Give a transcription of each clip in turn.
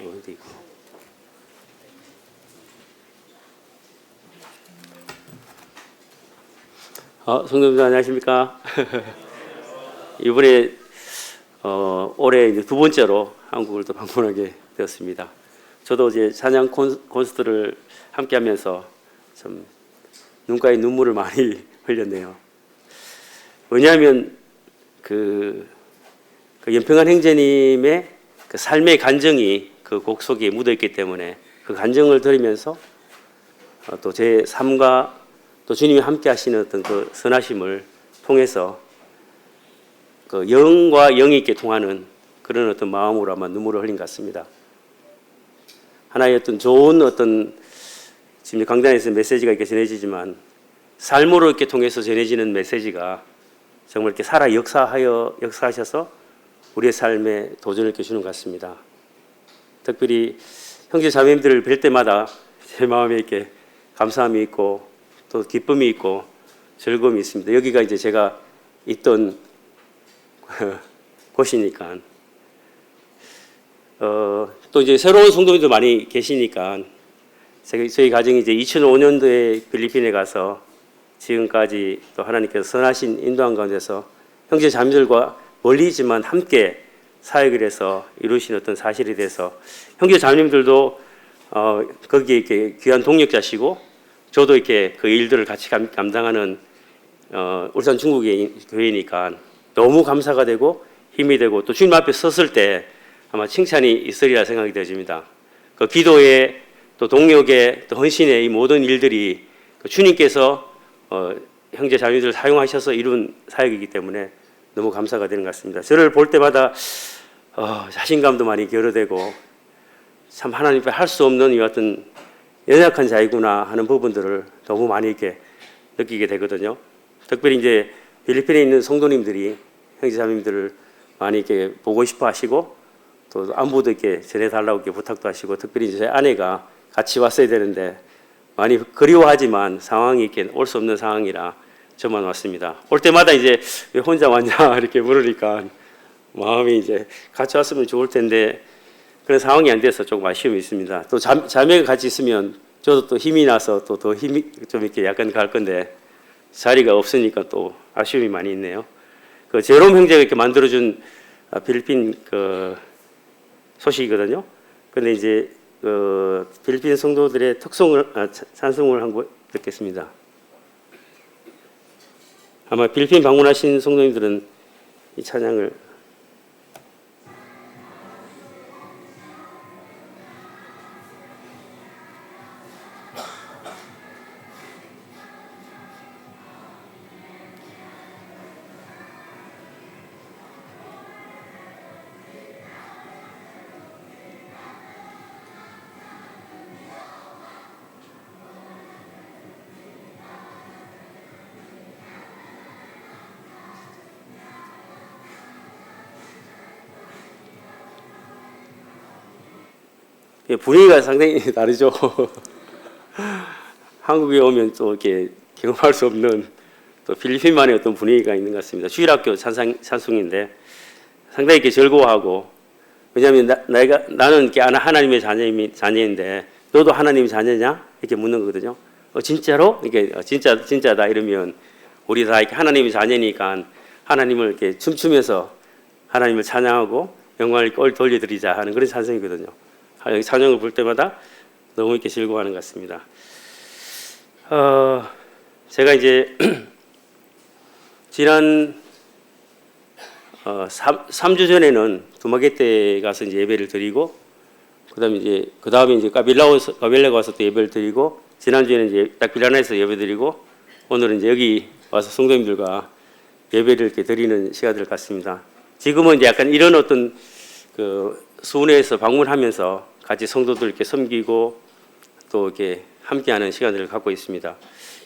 어디 있고. 성도님들 안녕하십니까? 이번에 올해 이제 두 번째로 한국을 또 방문하게 되었습니다. 저도 이제 찬양 콘서트를 함께하면서 참 눈가에 눈물을 많이 흘렸네요. 왜냐하면 그 연평한 형제님의 그 삶의 간정이 그 곡 속에 묻어있기 때문에 그 간정을 들으면서 또 제 삶과 또 주님이 함께 하시는 어떤 그 선하심을 통해서 그 영과 영이 있게 통하는 그런 어떤 마음으로 아마 눈물을 흘린 것 같습니다. 하나의 어떤 좋은 어떤 지금 강단에서 메시지가 이렇게 전해지지만 삶으로 이렇게 통해서 전해지는 메시지가 정말 이렇게 살아 역사하셔서 우리의 삶에 도전을 이렇게 주는 것 같습니다. 특별히 형제 자매님들을 뵐 때마다 제 마음에 이렇게 감사함이 있고 또 기쁨이 있고 즐거움이 있습니다. 여기가 이제 제가 있던 곳이니까 또 이제 새로운 성도님도 많이 계시니까 저희 가정이 이제 2005년도에 필리핀에 가서 지금까지 또 하나님께서 선하신 인도한 가운데서 형제 자매들과 멀리지만 함께 사역을 해서 이루신 어떤 사실에 대해서 형제 자매님들도 거기에 이렇게 귀한 동력자시고 저도 이렇게 그 일들을 같이 감당하는 울산 중국의 교회니까 너무 감사가 되고 힘이 되고 또 주님 앞에 섰을 때 아마 칭찬이 있으리라 생각이 되어집니다. 그 기도에 또 동력에 또 헌신의 이 모든 일들이 주님께서 형제 자매들을 사용하셔서 이룬 사역이기 때문에 너무 감사가 되는 것 같습니다. 저를 볼 때마다 자신감도 많이 결여되고 참 하나님 앞에 할 수 없는 이 같은 연약한 자이구나 하는 부분들을 너무 많이 이렇게 느끼게 되거든요. 특별히 이제 필리핀에 있는 성도님들이 형제자매님들을 많이 이렇게 보고 싶어 하시고 또 안부도 이렇게 전해달라고 이렇게 부탁도 하시고 특별히 이제 제 아내가 같이 왔어야 되는데 많이 그리워하지만 상황이 이렇게 올 수 없는 상황이라 저만 왔습니다. 올 때마다 이제 왜 혼자 왔냐 이렇게 물으니까 마음이 이제 같이 왔으면 좋을 텐데 그런 상황이 안 돼서 조금 아쉬움이 있습니다. 또 자매가 같이 있으면 저도 또 힘이 나서 또 더 힘이 좀 이렇게 약간 갈 건데 자리가 없으니까 또 아쉬움이 많이 있네요. 그 제롬 형제가 이렇게 만들어준 필리핀 그 소식이거든요. 근데 이제 그 필리핀 성도들의 찬송을 한 거 듣겠습니다. 아마 필리핀 방문하신 성도님들은 이 찬양을 분위기가 상당히 다르죠. 한국에 오면 또 이렇게 경험할 수 없는 또 필리핀만의 어떤 분위기가 있는 것 같습니다. 주일학교 찬송인데 상당히 이렇게 즐거워하고 왜냐하면 나는 이렇게 하나님의 자녀인데 너도 하나님의 자녀냐 이렇게 묻는 거거든요. 진짜로 이게 진짜다 이러면 우리 다 이렇게 하나님의 자녀니까 하나님을 이렇게 춤추면서 하나님을 찬양하고 영광을 돌려드리자 하는 그런 찬송이거든요. 찬양을 볼 때마다 너무 이렇게 즐거워하는 것 같습니다. 제가 이제 지난 3주 전에는 두마게 때 가서 이제 예배를 드리고 그다음에 이제 가빌라에 가서 또 예배를 드리고 지난주에는 이제 딱빌라나에서 예배 드리고 오늘은 이제 여기 와서 성도님들과 예배를 이렇게 드리는 시간을 갖습니다. 지금은 이제 약간 이런 어떤 그 수훈회에서 방문하면서 같이 성도들 이렇게 섬기고 또 이렇게 함께하는 시간들을 갖고 있습니다.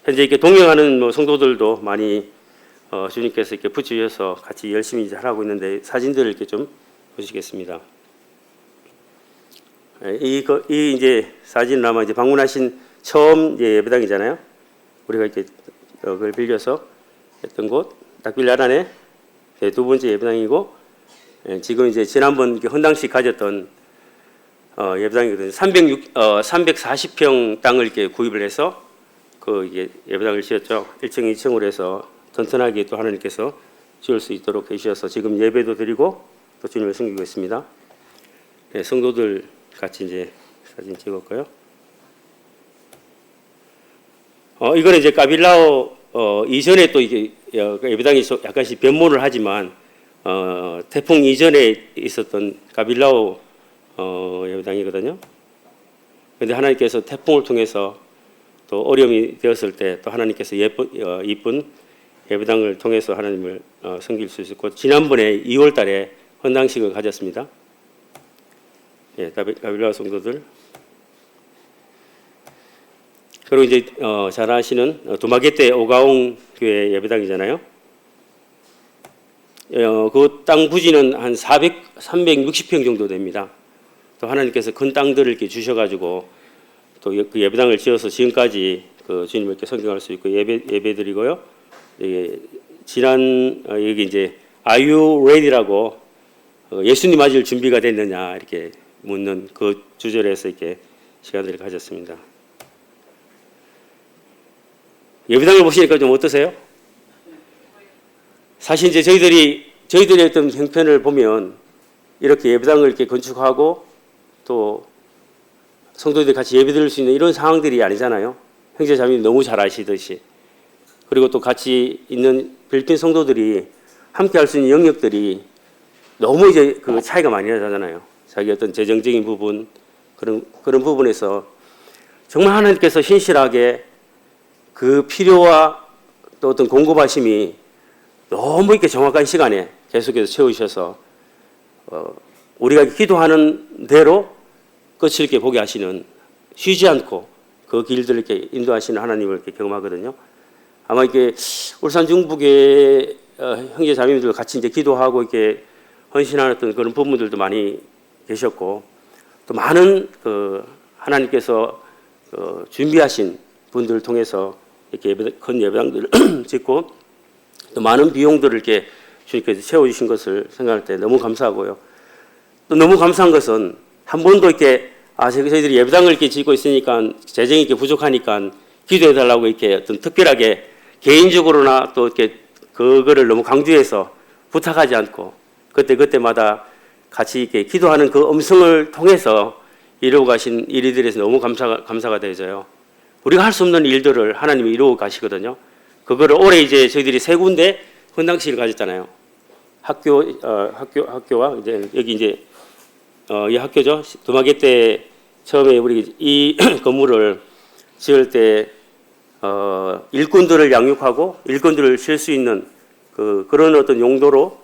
현재 이렇게 동행하는 성도들도 많이 주님께서 이렇게 붙여주셔서 같이 열심히 하고 있는데 사진들을 이렇게 좀 보시겠습니다. 이 이제 사진은 아마 이제 방문하신 처음 예배당이잖아요. 우리가 이렇게 그걸 빌려서 했던 곳, 닥빌라란의 두 번째 예배당이고 지금 이제 지난번 헌당식 가졌던 예배당이거든요. 340평 땅을 이렇게 구입을 해서 이게 예배당을 지었죠. 1층, 2층으로 해서 튼튼하게 또 하나님께서 지을 수 있도록 해주셔서 지금 예배도 드리고 또 주님을 섬기고 있습니다. 네, 성도들 같이 이제 사진 찍었고요. 이거는 이제 까빌라오 이전에 또 이게 예배당이 약간씩 변모를 하지만 태풍 이전에 있었던 까빌라오 예배당이거든요. 그런데 하나님께서 태풍을 통해서 또 어려움이 되었을 때 또 하나님께서 이쁜 예배당을 통해서 하나님을 섬길 수 있었고 지난번에 2월달에 헌당식을 가졌습니다. 예, 까빌라오 성도들. 그리고 이제 잘 아시는 두마게떼 오가옹 교회 예배당이잖아요. 그 땅 부지는 한 360평 정도 됩니다. 또 하나님께서 큰 땅들을 이렇게 주셔가지고 또 그 예배당을 지어서 지금까지 그 주님을 이렇게 섬경할 수 있고 예배드리고요. 여기 이제 Are you ready라고 예수님 맞을 준비가 됐느냐 이렇게 묻는 그 주절에서 이렇게 시간들을 가졌습니다. 예배당을 보시니까 좀 어떠세요? 사실 이제 저희들의 어떤 형편을 보면 이렇게 예배당을 이렇게 건축하고 또 성도들이 같이 예배드릴 수 있는 이런 상황들이 아니잖아요. 형제자매님 너무 잘 아시듯이. 그리고 또 같이 있는 필리핀 성도들이 함께 할 수 있는 영역들이 너무 이제 그 차이가 많이 나잖아요. 자기 어떤 재정적인 부분 그런 부분에서 정말 하나님께서 신실하게 그 필요와 또 어떤 공급하심이 너무 이렇게 정확한 시간에 계속해서 채우셔서 우리가 기도하는 대로 끝을 이렇게 보게 하시는 쉬지 않고 그 길들을 이렇게 인도하시는 하나님을 이렇게 경험하거든요. 아마 이렇게 울산 중북의 형제 자매님들 같이 이제 기도하고 이렇게 헌신하는 그런 부분들도 많이 계셨고 또 많은 하나님께서 준비하신 분들을 통해서 이렇게 큰 예배당들을 짓고 또 많은 비용들을 이렇게 주님께서 채워주신 것을 생각할 때 너무 감사하고요. 또 너무 감사한 것은 한 번도 이렇게 저희들이 예배당을 이렇게 짓고 있으니까 재정이 이렇게 부족하니까 기도해달라고 이렇게 어떤 특별하게 개인적으로나 또 이렇게 그거를 너무 강조해서 부탁하지 않고 그때마다 같이 이렇게 기도하는 그 음성을 통해서 이루어 가신 일들에 대해서 너무 감사가 되어져요. 우리가 할 수 없는 일들을 하나님이 이루어 가시거든요. 그거를 올해 이제 저희들이 3군데 헌당식을 가졌잖아요. 학교와 이제 여기 이제 이 학교죠. 두마게떼 처음에 우리 이 건물을 지을 때 일꾼들을 양육하고 일꾼들을 쉴 수 있는 그런 어떤 용도로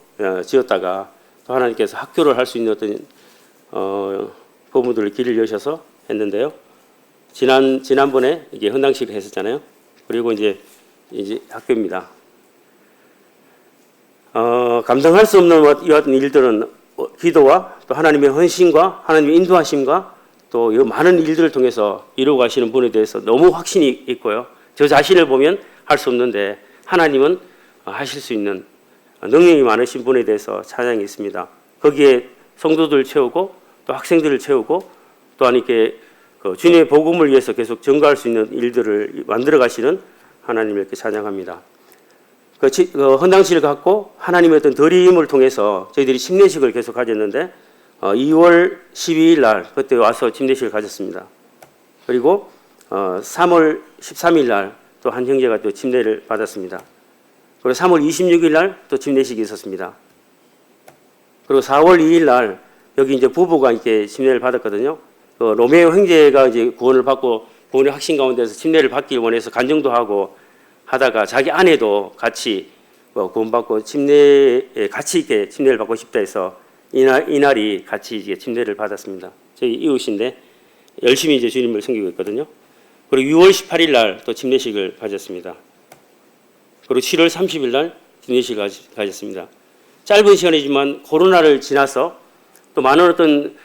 지었다가 또 하나님께서 학교를 할 수 있는 어떤 부분들을 길을 여셔서 했는데요. 지난번에 이게 헌당식을 했었잖아요. 그리고 이제 학교입니다. 감당할 수 없는 이런 일들은 기도와 또 하나님의 헌신과 하나님의 인도하심과 또 이 많은 일들을 통해서 이루어 가시는 분에 대해서 너무 확신이 있고요. 저 자신을 보면 할 수 없는데 하나님은 하실 수 있는 능력이 많으신 분에 대해서 찬양이 있습니다. 거기에 성도들 채우고 또 학생들을 채우고 또한 이렇게 주님의 복음을 위해서 계속 증거할 수 있는 일들을 만들어 가시는 하나님을 이렇게 찬양합니다. 헌당식을 갖고 하나님의 어떤 드림을 통해서 저희들이 침례식을 계속 가졌는데 2월 12일 날 그때 와서 침례식을 가졌습니다. 그리고 3월 13일 날 또 한 형제가 또 침례를 받았습니다. 그리고 3월 26일 날 또 침례식이 있었습니다. 그리고 4월 2일 날 여기 이제 부부가 이렇게 침례를 받았거든요. 로메오 형제가 이제 구원을 받고 구원의 확신 가운데서 침례를 받길 원해서 간증도 하고 하다가 자기 아내도 같이 구원받고 같이 이렇게 침례를 받고 싶다 해서 이날이 같이 이제 침례를 받았습니다. 저희 이웃인데 열심히 이제 주님을 섬기고 있거든요. 그리고 6월 18일 날 또 침례식을 가졌습니다. 그리고 7월 30일 날 침례식을 가졌습니다. 짧은 시간이지만 코로나를 지나서 또 많은 어떤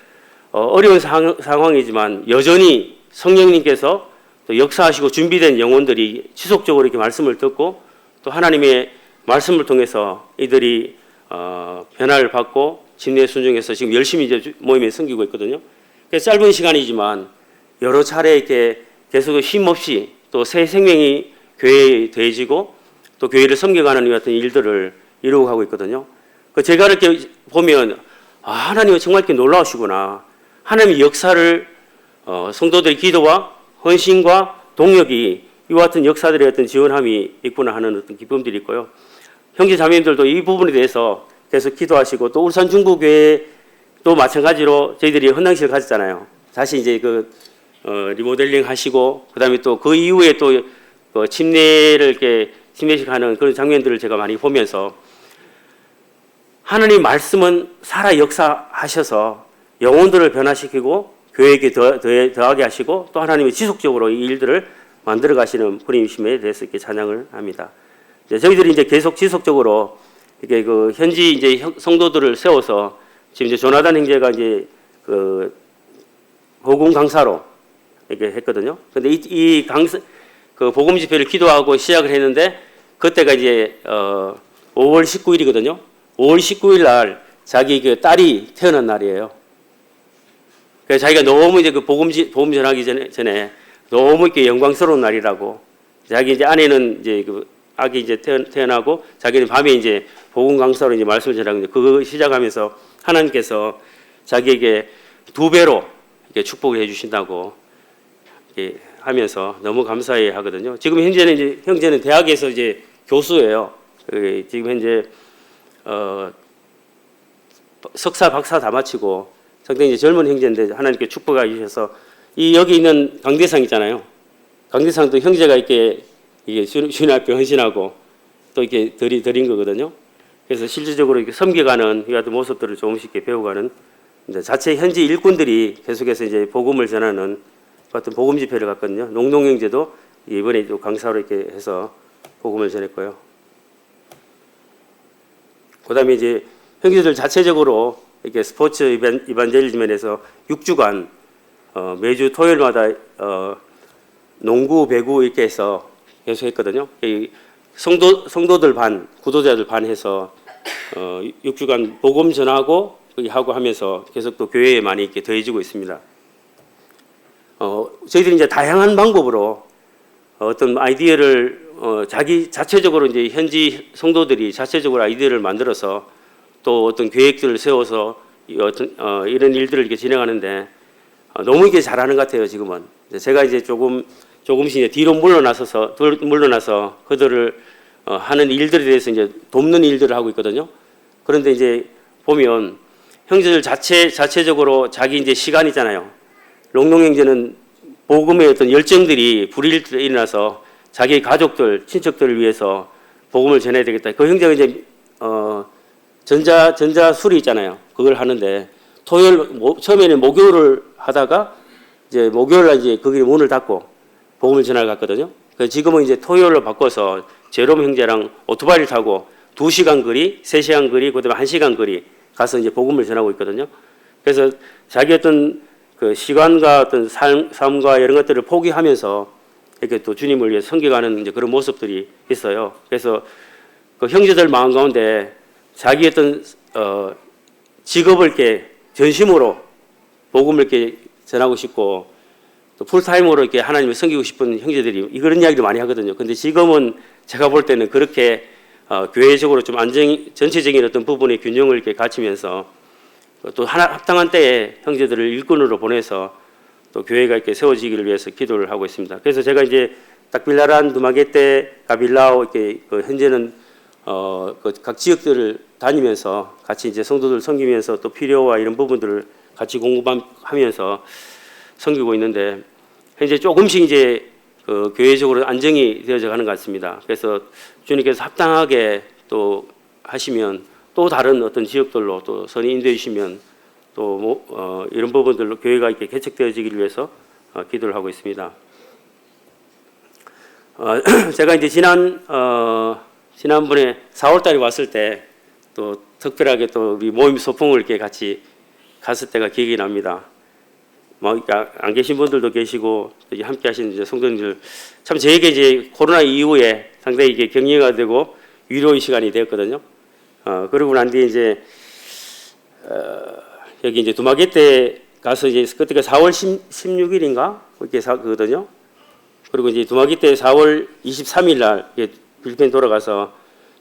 어려운 상황이지만 여전히 성령님께서 또 역사하시고 준비된 영혼들이 지속적으로 이렇게 말씀을 듣고 또 하나님의 말씀을 통해서 이들이 변화를 받고 침례 순종해서 지금 열심히 이제 모임에 섬기고 있거든요. 그래서 짧은 시간이지만 여러 차례 이렇게 계속 쉼 없이 또 새 생명이 교회에 더해지고 또 교회를 섬겨가는 이 같은 일들을 이루고 가고 있거든요. 제가 이렇게 보면 하나님은 정말 이렇게 놀라우시구나. 하나님의 역사를 성도들의 기도와 헌신과 동력이 이와 같은 역사들의 어떤 지원함이 있구나 하는 어떤 기쁨들이 있고요. 형제 자매님들도 이 부분에 대해서 계속 기도하시고 또 울산 중부교회도 마찬가지로 저희들이 헌당식을 가졌잖아요. 다시 이제 리모델링 하시고 그다음에 또 그 이후에 또 침례를 이렇게 침례식 하는 그런 장면들을 제가 많이 보면서 하나님 말씀은 살아 역사하셔서 영혼들을 변화시키고 교회에게 더하게 하시고 또 하나님이 지속적으로 이 일들을 만들어 가시는 분이심에 대해서 이렇게 찬양을 합니다. 저희들이 이제 계속 지속적으로 이렇게 현지 이제 성도들을 세워서 지금 이제 조나단 형제가 이제 복음 강사로 이렇게 했거든요. 근데 이 강사 복음 집회를 기도하고 시작을 했는데 그때가 이제 5월 19일이거든요. 5월 19일 날 자기 딸이 태어난 날이에요. 그래서 자기가 너무 이제 복음 전하기 전에 너무 이렇게 영광스러운 날이라고 자기 이제 아내는 이제 아기 이제 태어나고 자기는 밤에 이제 복음 강사로 이제 말씀을 전하고 그거 시작하면서 하나님께서 자기에게 2배로 이렇게 축복을 해주신다고 이렇게 하면서 너무 감사해 하거든요. 지금 현재는 이제 형제는 대학에서 이제 교수예요. 지금 현재 석사, 박사 다 마치고 상당히 이제 젊은 형제인데 하나님께 축복해 주셔서 여기 있는 강대상 있잖아요. 강대상도 형제가 이렇게 주님 앞에 헌신하고 또 이렇게 드린 거거든요. 그래서 실질적으로 이렇게 섬겨가는 이 같은 모습들을 조금씩 이렇게 배워가는 자체 현지 일꾼들이 계속해서 이제 복음을 전하는 같은 복음 집회를 갔거든요. 농동 형제도 이번에 또 강사로 이렇게 해서 복음을 전했고요. 그다음에 이제 형제들 자체적으로 이렇게 스포츠 이반젤리즘에서 6주간 매주 토요일마다 농구, 배구 이렇게 해서 계속 했거든요. 성도들 반, 구도자들 반 해서 6주간 복음 전하고 하고 하면서 계속 또 교회에 많이 이렇게 더해지고 있습니다. 저희들이 이제 다양한 방법으로 어떤 아이디어를 자기 자체적으로 이제 현지 성도들이 자체적으로 아이디어를 만들어서 또 어떤 계획들을 세워서 이런 일들을 이렇게 진행하는데 너무 이렇게 잘하는 것 같아요. 지금은 제가 이제 조금씩 이제 뒤로 물러나서 그들을 하는 일들에 대해서 이제 돕는 일들을 하고 있거든요. 그런데 이제 보면 형제들 자체적으로 자기 이제 시간이잖아요. 롱롱 형제는 복음의 어떤 열정들이 불일 일어나서 자기 가족들, 친척들을 위해서 복음을 전해야 되겠다. 그 형제가 이제 전자술이 있잖아요. 그걸 하는데 처음에는 목요를 하다가 이제 목요일 날 이제 거기 문을 닫고 복음을 전하러 갔거든요. 그래서 지금은 이제 토요일로 바꿔서 제롬 형제랑 오토바이를 타고 2시간 거리, 3시간 거리, 그다음에 1시간 거리 가서 이제 복음을 전하고 있거든요. 그래서 자기 어떤 시간과 어떤 삶과 이런 것들을 포기하면서 이렇게 또 주님을 위해 섬겨가는 이제 그런 모습들이 있어요. 그래서 그 형제들 마음 가운데 자기 어떤 직업을 이렇게 전심으로 복음을 이렇게 전하고 싶고 또 풀타임으로 이렇게 하나님을 섬기고 싶은 형제들이 이런 이야기도 많이 하거든요. 근데 지금은 제가 볼 때는 그렇게 교회적으로 좀 전체적인 어떤 부분의 균형을 이렇게 갖추면서 또 합당한 때에 형제들을 일꾼으로 보내서 또 교회가 이렇게 세워지기를 위해서 기도를 하고 있습니다. 그래서 제가 이제 딱빌라란, 두마게떼, 가빌라오 이렇게 현재는 각 지역들을 다니면서 같이 이제 성도들 섬기면서 또 필요와 이런 부분들을 같이 공부하면서 섬기고 있는데 현재 조금씩 이제 교회적으로 안정이 되어져 가는 것 같습니다. 그래서 주님께서 합당하게 또 하시면 또 다른 어떤 지역들로 또 선이 인도해 주시면 또 이런 부분들로 교회가 이렇게 개척되어지기를 위해서 기도를 하고 있습니다. 제가 이제 지난번에 4월달에 왔을 때 또 특별하게 또 우리 모임 소풍을 이렇게 같이 갔을 때가 기억이 납니다. 안 계신 분들도 계시고 함께 하시는 이제 성도님들 참 저에게 이제 코로나 이후에 상당히 이게 격려가 되고 위로의 시간이 되었거든요. 그러고 난 뒤에 이제 여기 이제 두마게떼가 가서 이제 그때가 4월 16일인가 그렇게 그거든요. 그리고 이제 두마기 때 4월 23일 날 필리핀 돌아가서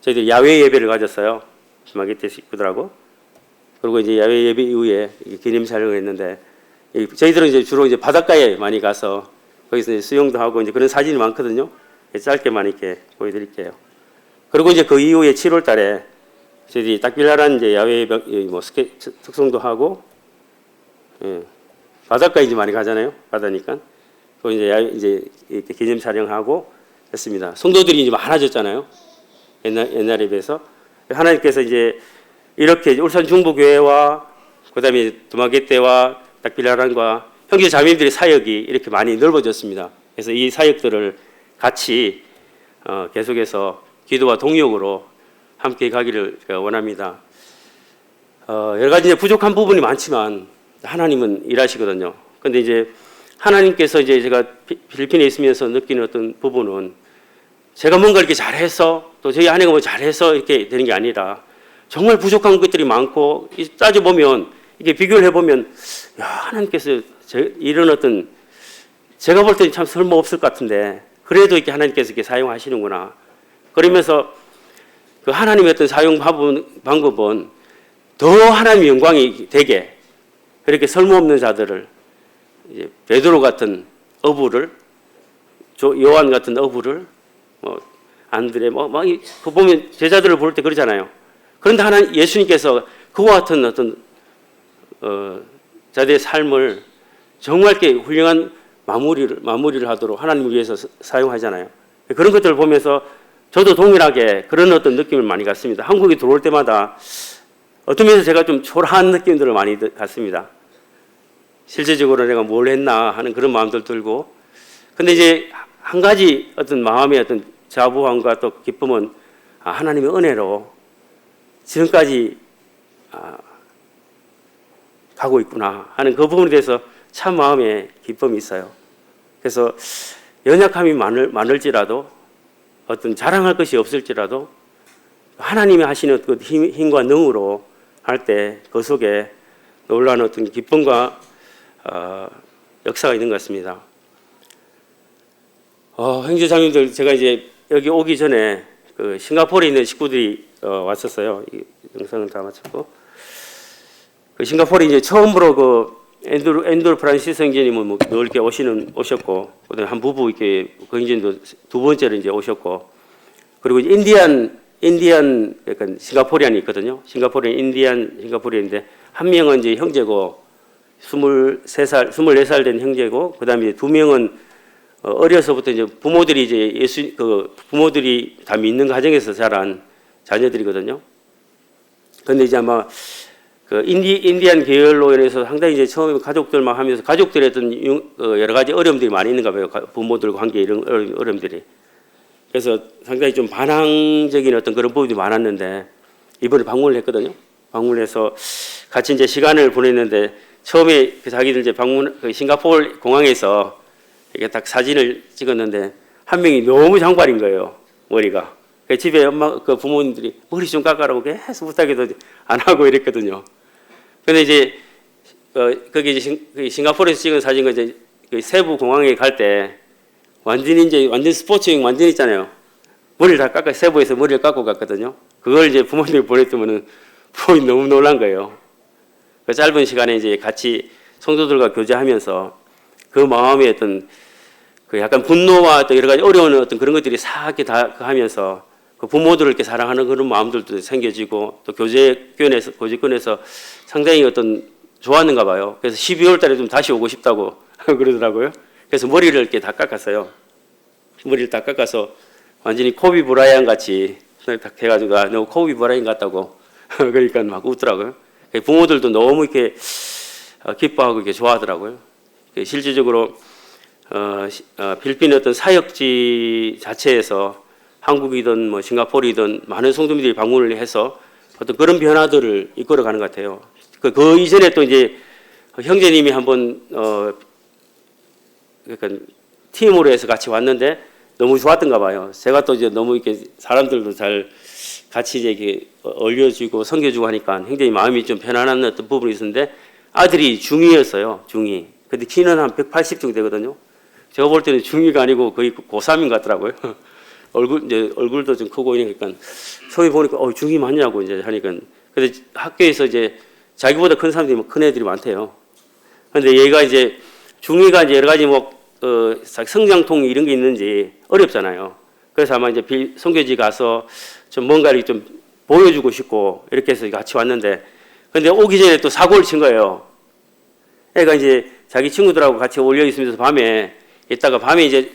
저희들이 야외 예배를 가졌어요. 두마기 때 식구들하고. 그리고 이제 야외 예배 이후에 기념 촬영을 했는데 저희들은 이제 주로 이제 바닷가에 많이 가서 거기서 이제 수영도 하고 이제 그런 사진이 많거든요. 짧게만 이렇게 보여드릴게요. 그리고 이제 그 이후에 7월 달에 저희들이 딱빌라란 이제 야외 뭐 특송도 하고 바닷가에 이제 많이 가잖아요. 바다니까. 그 이제 이렇게 기념 촬영하고 했습니다. 성도들이 이제 많아졌잖아요. 옛날에 비해서 하나님께서 이제 이렇게 울산 중부교회와 그다음에 두마개 때와 딱빌라란과 형제 자매들의 사역이 이렇게 많이 넓어졌습니다. 그래서 이 사역들을 같이 계속해서 기도와 동력으로 함께 가기를 원합니다. 여러 가지 이제 부족한 부분이 많지만 하나님은 일하시거든요. 그런데 이제 하나님께서 이제 제가 필리핀에 있으면서 느끼는 어떤 부분은 제가 뭔가 이렇게 잘해서 또 저희 아내가 뭐 잘해서 이렇게 되는 게 아니라 정말 부족한 것들이 많고 따져보면 이게 비교를 해보면 야, 하나님께서 이런 어떤 제가 볼 때는 참 쓸모없을 것 같은데 그래도 이렇게 하나님께서 이렇게 사용하시는구나. 그러면서 그 하나님의 어떤 사용 방법은 더 하나님의 영광이 되게 그렇게 쓸모없는 자들을 이제 베드로 같은 어부를 요한 같은 어부를 뭐 안드레 그 보면 제자들을 볼 때 그러잖아요. 그런데 하나님 예수님께서 그와 같은 어떤 자들의 삶을 정말 이렇게 훌륭한 마무리를 하도록 하나님을 위해서 사용하잖아요. 그런 것들을 보면서 저도 동일하게 그런 어떤 느낌을 많이 갖습니다. 한국에 들어올 때마다 어떤 면에서 제가 좀 초라한 느낌들을 많이 갖습니다. 실제적으로 내가 뭘 했나 하는 그런 마음들 들고, 근데 이제 한 가지 어떤 마음의 어떤 자부함과 또 기쁨은 하나님의 은혜로 지금까지 가고 있구나 하는 그 부분에 대해서 참 마음에 기쁨이 있어요. 그래서 연약함이 많을지라도 어떤 자랑할 것이 없을지라도 하나님이 하시는 그 힘과 능으로 할 때 그 속에 놀라운 어떤 기쁨과 역사가 있는 것 같습니다. 형제자매들 제가 이제 여기 오기 전에 그 싱가포르에 있는 식구들이 왔었어요. 이 영상은 다 마쳤고 그 싱가포르에 이제 처음으로 그 앤드루 프란시스 형제님은 뭐 늘 이렇게 오셨고 그다음에 한 부부 이렇게 그 형제님도 두 번째로 이제 오셨고 그리고 인디안 약간 싱가포리안이 있거든요. 싱가포르에 인디안 싱가포리안인데 한 명은 이제 형제고 24살 된 형제고 그다음에 두 명은 어려서부터 이제 부모들이 이제 부모들이 다 믿는 가정에서 자란 자녀들이거든요. 그런데 이제 아마 그 인디안 계열로 인해서 상당히 이제 처음에 가족들만 하면서 가족들의 어떤 여러 가지 어려움들이 많이 있는가 봐요. 부모들과 관계 이런 어려움들이. 그래서 상당히 좀 반항적인 어떤 그런 부분이 많았는데 이번에 방문을 했거든요. 방문해서 같이 이제 시간을 보냈는데 처음에 자기들 이제 그 싱가포르 공항에서 이렇게 딱 사진을 찍었는데 한 명이 너무 장발인 거예요. 머리가. 집에 그 부모님들이 머리 좀 깎아라고 계속 부탁해도 안 하고 이랬거든요. 근데 이제 거기 이제 싱가포르에서 찍은 사진과 이제 세부 공항에 갈 때 완전 스포츠용 완전 있잖아요. 머리를 다 깎아 세부에서 머리를 깎고 갔거든요. 그걸 이제 부모님이 보냈더면은 부모님 너무 놀란 거예요. 그 짧은 시간에 이제 같이 성도들과 교제하면서 그 마음의 어떤 그 약간 분노와 또 여러 가지 어려운 어떤 그런 것들이 싹 다 하면서 그 부모들을 이렇게 사랑하는 그런 마음들도 생겨지고 또 교제권에서 상당히 어떤 좋았는가 봐요. 그래서 12월 달에 좀 다시 오고 싶다고 그러더라고요. 그래서 머리를 이렇게 다 깎았어요. 머리를 다 깎아서 완전히 코비 브라이언 같이 딱 해가지고 너무 코비 브라이언 같다고 그러니까 막 웃더라고요. 부모들도 너무 이렇게 기뻐하고 이렇게 좋아하더라고요. 실질적으로 필리핀의 어떤 사역지 자체에서 한국이든 뭐 싱가포르이든 많은 성도님들이 방문을 해서 어떤 그런 변화들을 이끌어가는 것 같아요. 그 이전에 또 이제 형제님이 한번 그러니까 팀으로 해서 같이 왔는데 너무 좋았던가 봐요. 제가 또 이제 너무 이렇게 사람들도 잘 같이 이제 이렇게 얼려주고 섬겨주고 하니까 굉장히 마음이 좀 편안한 어떤 부분이 있었는데 아들이 중2였어요. 중2. 근데 키는 한 180 정도 되거든요. 제가 볼 때는 중2가 아니고 거의 고3인 것 같더라고요. 얼굴도 좀 크고 이러니까 처음에 보니까 중2 맞냐고 이제 하니까. 근데 학교에서 이제 자기보다 큰 사람들이 큰 애들이 많대요. 근데 얘가 이제 중2가 이제 여러 가지 성장통 이런 게 있는지 어렵잖아요. 그래서 아마 이제 선교지 가서 좀 뭔가를 좀 보여주고 싶고 이렇게 해서 같이 왔는데, 근데 오기 전에 또 사고를 친 거예요. 애가 이제 자기 친구들하고 같이 올려 있으면서 밤에 있다가 밤에 이제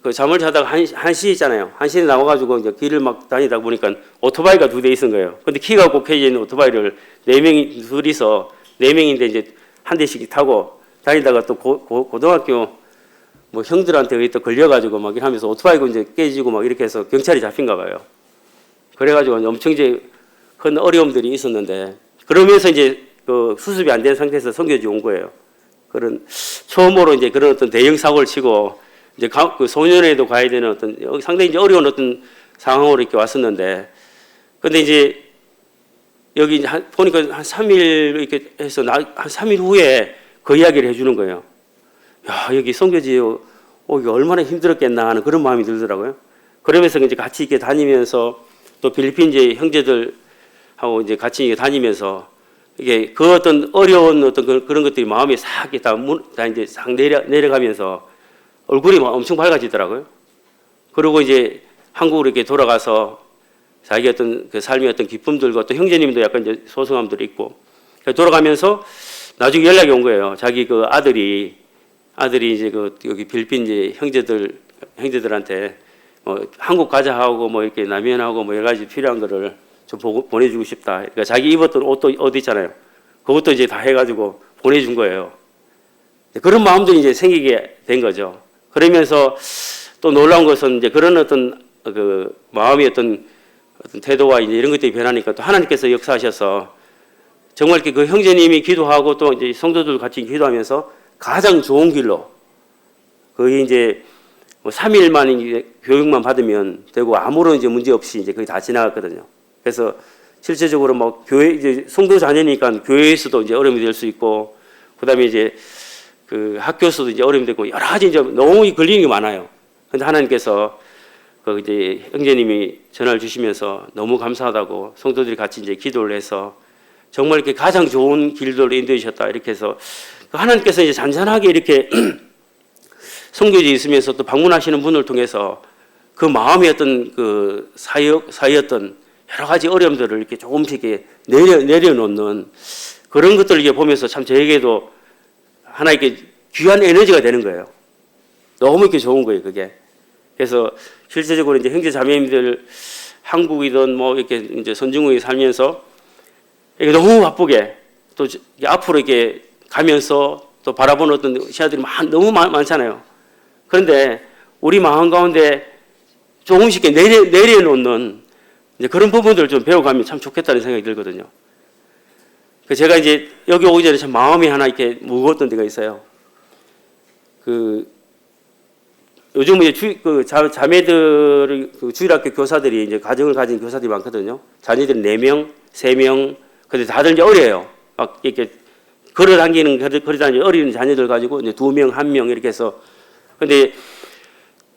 그 잠을 자다가 한시 있잖아요. 한시에 나와가지고 이제 길을 막 다니다 보니까 오토바이가 2대 있은 거예요. 근데 키가 곱해져 있는 오토바이를 둘이서 4명인데 이제 한 대씩 타고 다니다가 또 고등학교 뭐 형들한테 또 걸려가지고 막 하면서 오토바이가 이제 깨지고 막 이렇게 해서 경찰이 잡힌가 봐요. 그래가지고 엄청 이제 큰 어려움들이 있었는데, 그러면서 이제 그 수습이 안 된 상태에서 선교지 온 거예요. 처음으로 이제 그런 어떤 대형 사고를 치고 이제 그 소년회도 가야 되는 어떤 상당히 이제 어려운 어떤 상황으로 이렇게 왔었는데, 근데 이제 여기 보니까 한 3일 이렇게 해서 한 3일 후에 그 이야기를 해주는 거예요. 야, 여기 선교지 오기 얼마나 힘들었겠나 하는 그런 마음이 들더라고요. 그러면서 이제 같이 이렇게 다니면서 또 필리핀 이제 형제들하고 이제 같이 다니면서 이게 그 어떤 어려운 어떤 그런 것들이 마음에 싹 다 이제 싹 내려가면서 얼굴이 막 엄청 밝아지더라고요. 그리고 이제 한국으로 이렇게 돌아가서 자기 어떤 그 삶의 어떤 기쁨들과 또 형제님도 약간 이제 소송함들이 있고 돌아가면서 나중에 연락이 온 거예요. 자기 그 아들이 이제 그 여기 필리핀 이제 형제들한테 한국 가자 하고 뭐 이렇게 라면하고 뭐 여러 가지 필요한 거를 좀 보내주고 싶다. 그러니까 자기 입었던 옷 있잖아요. 그것도 이제 다 해가지고 보내준 거예요. 그런 마음들이 이제 생기게 된 거죠. 그러면서 또 놀라운 것은 이제 그런 어떤 그 마음의 어떤 태도와 이제 이런 것들이 변하니까 또 하나님께서 역사하셔서 정말 그 형제님이 기도하고 또 이제 성도들 같이 기도하면서 가장 좋은 길로 거의 이제 뭐 3일만 이제 교육만 받으면 되고 아무런 이제 문제 없이 이제 거의 다 지나갔거든요. 그래서 실제적으로 뭐 교회 이제 성도 자녀니까 교회에서도 이제 어려움이 될 수 있고, 그다음에 이제 그 학교에서도 이제 어려움이 되고 여러 가지 이제 너무 걸리는 게 많아요. 근데 하나님께서 그 이제 형제님이 전화를 주시면서 너무 감사하다고 성도들이 같이 이제 기도를 해서 정말 이렇게 가장 좋은 길도로 인도해 주셨다 이렇게 해서 하나님께서 이제 잔잔하게 이렇게 선교지에 있으면서 또 방문하시는 분을 통해서 그 마음의 어떤 그 사이였던 여러 가지 어려움들을 이렇게 조금씩 이렇게 내려놓는 그런 것들을 이렇게 보면서 참 저에게도 하나 이렇게 귀한 에너지가 되는 거예요. 너무 이렇게 좋은 거예요, 그게. 그래서 실제적으로 이제 형제 자매님들 한국이든 뭐 이렇게 이제 선진국에 살면서 이렇게 너무 바쁘게 또 앞으로 이렇게 가면서 또 바라보는 어떤 시야들이 너무 많잖아요. 그런데 우리 마음 가운데 조금씩 내려놓는 이제 그런 부분들을 좀 배워가면 참 좋겠다는 생각이 들거든요. 제가 이제 여기 오기 전에 참 마음이 하나 이렇게 무거웠던 데가 있어요. 요즘 이제 자매들 주일학교 교사들이 이제 가정을 가진 교사들이 많거든요. 자녀들이 4명, 3명, 근데 다들 이제 어려요. 막 이렇게 걸어다니는 어린 자녀들 가지고 이제 2명, 1명 이렇게 해서. 근데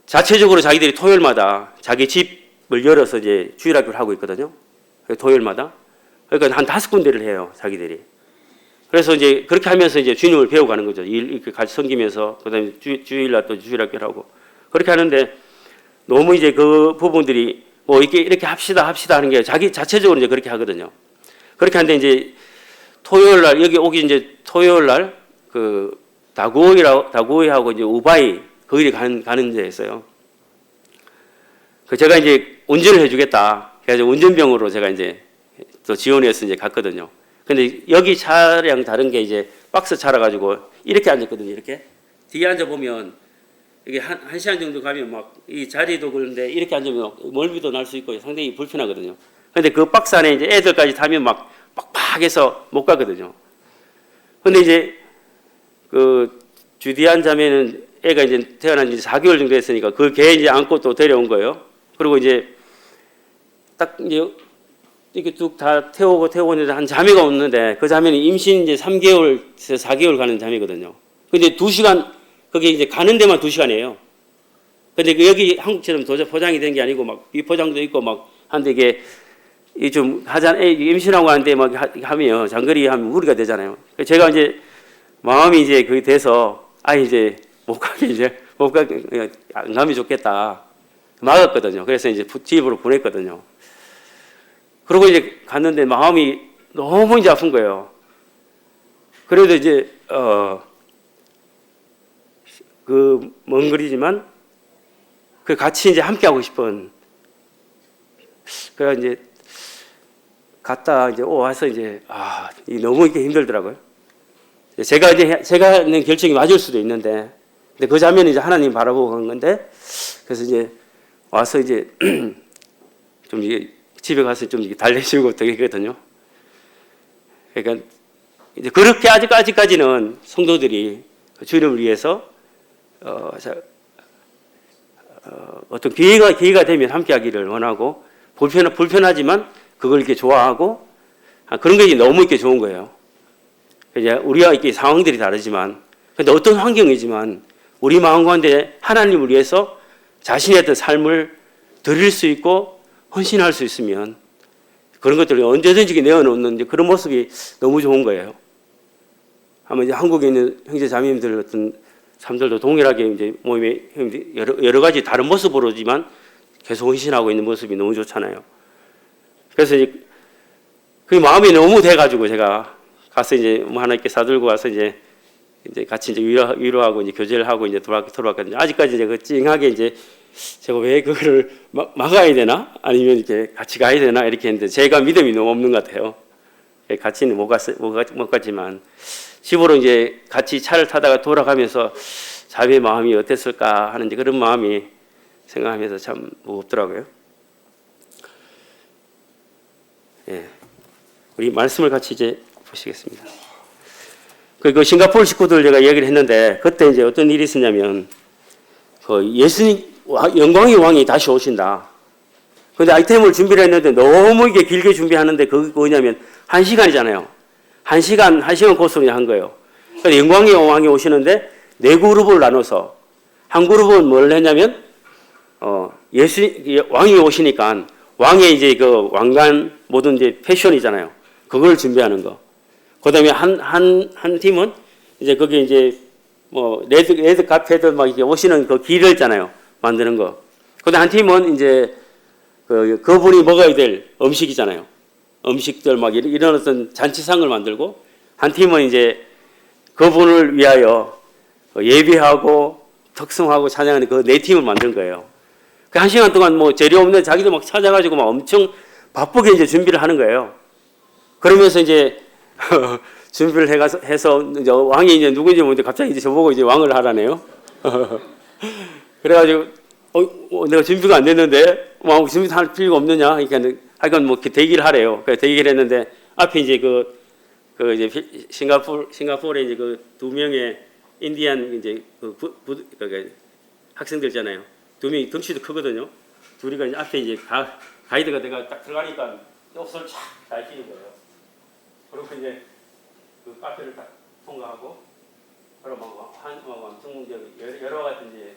자체적으로 자기들이 토요일마다 자기 집을 열어서 이제 주일학교를 하고 있거든요. 토요일마다. 그러니까 한 5군데를 해요, 자기들이. 그래서 이제 그렇게 하면서 이제 주님을 배워가는 거죠. 이렇게 같이 섬기면서, 그 다음에 주일날 또 주일학교를 하고. 그렇게 하는데 너무 이제 그 부분들이 뭐 이렇게 합시다 하는 게 자기 자체적으로 이제 그렇게 하거든요. 그렇게 하는데 이제 토요일날, 여기 오기 이제 토요일날 그 다구이하고 이제 우바이 거기를 가는 데였어요. 제가 이제 운전을 해주겠다. 그래서 운전병으로 제가 이제 또 지원해서 이제 갔거든요. 근데 여기 차량 다른 게 이제 박스 차라 가지고 이렇게 앉았거든요. 이렇게 뒤에 앉아 보면 이게 한 시간 정도 가면 막 이 자리도 그런데 이렇게 앉으면 멀미도 날 수 있고 상당히 불편하거든요. 근데 그 박스 안에 이제 애들까지 타면 막 빡빡해서 못 가거든요. 근데 이제 그 주디안 자매는 애가 이제 태어난 지 4개월 정도 됐으니까 그 개 이제 안고 또 데려온 거예요. 그리고 이제 딱 이제 이렇게 쭉 다 태우고 있는데 한 자매가 없는데 그 자매는 임신 이제 3개월에서 4개월 가는 자매거든요. 근데 2시간 거기 이제 가는 데만 2시간이에요. 근데 여기 한국처럼 포장이 된 게 아니고 막 비포장도 있고 막 한데 이게 좀 하잖아요. 임신하고 하는데 막 하면 장거리 하면 무리가 되잖아요. 제가 이제 마음이 이제 그게 돼서 이제 못 가게 안 가면 좋겠다 막았거든요. 그래서 이제 집으로 보냈거든요. 그리고 이제 갔는데 마음이 너무 이제 아픈 거예요. 그래도 이제 그 먼 거리지만 그 같이 이제 함께 하고 싶은 그래 이제 갔다 이제 와서 이제 너무 이렇게 힘들더라고요. 제가 하는 결정이 맞을 수도 있는데, 근데 그 자매는 이제 하나님 바라보고 간 건데, 그래서 이제 와서 이제 좀 이게 집에 가서 좀 이렇게 달래주고 되거든요. 그러니까 이제 그렇게 아직까지는 성도들이 주님을 위해서 어떤 기회가 되면 함께하기를 원하고 불편하지만 그걸 이렇게 좋아하고 그런 게 너무 이렇게 좋은 거예요. 우리가 이렇게 상황들이 다르지만, 근데 어떤 환경이지만 우리 마음 가운데 하나님을 위해서 자신의 어떤 삶을 드릴 수 있고 헌신할 수 있으면 그런 것들을 언제든지 내어놓는 그런 모습이 너무 좋은 거예요. 아마 이제 한국에 있는 형제 자매님들 어떤 삶들도 동일하게 이제 모임에 여러 가지 다른 모습으로지만 계속 헌신하고 있는 모습이 너무 좋잖아요. 그래서 이제 그 마음이 너무 돼가지고 제가 가서 이제 뭐 하나 이렇게 사들고 와서 이제 같이 이제 위로하고 이제 교제를 하고 이제 돌아왔거든요. 아직까지 이제 그 찡하게 이제 제가 왜 그거를 막아야 되나 아니면 이렇게 같이 가야 되나 이렇게 했는데 제가 믿음이 너무 없는 것 같아요. 같이는 못 갔지만 집으로 이제 같이 차를 타다가 돌아가면서 자매의 마음이 어땠을까 하는 그런 마음이 생각하면서 참 무겁더라고요. 예, 우리 말씀을 같이 이제 보시겠습니다. 그 싱가포르 식구들 제가 얘기를 했는데 그때 이제 어떤 일이 있었냐면 그 예수님 영광의 왕이 다시 오신다. 근데 아이템을 준비를 했는데 너무 이게 길게 준비하는데 그게 뭐냐면 1시간이잖아요. 1시간 코스로 한 거예요. 그래서 영광의 왕이 오시는데 4그룹을 나눠서 한 그룹은 뭘 했냐면 왕이 오시니까 왕의 이제 그 왕관 모든 이제 패션이잖아요. 그걸 준비하는 거. 그다음에 한 팀은 이제 거기 이제 뭐 레드 카페들 막 이렇게 오시는 그 길을 있잖아요. 만드는 거. 그다음 한 팀은 이제 그분이 먹어야 될 음식이잖아요. 음식들 막 이런 어떤 잔치상을 만들고 한 팀은 이제 그분을 위하여 예배하고 특성하고 찬양하는 그 4팀을 만든 거예요. 그 1시간 동안 뭐 재료 없는 자기도 막 찾아가지고 막 엄청 바쁘게 이제 준비를 하는 거예요. 그러면서 이제 준비를 해서 이제 왕이 이제 누군지 모르는데 갑자기 이제 저보고 이제 왕을 하라네요. 그래가지고 내가 준비가 안 됐는데 왕 준비할 필요가 없느냐? 그러니까 하여간 뭐 대기를 하래요. 그래서 대기를 했는데 앞에 이제 그 이제 싱가포르에 이제 그 2명의 인디안 이제 그 학생들 있잖아요. 2명이 덩치도 크거든요. 둘이가 이제 앞에 이제 가이드가 내가 딱 들어가니까 옷을 쫙 밝히는 거예요. 그리고 이제 그 카페를 딱 통과하고 그러면 엄청 여러 가지 이제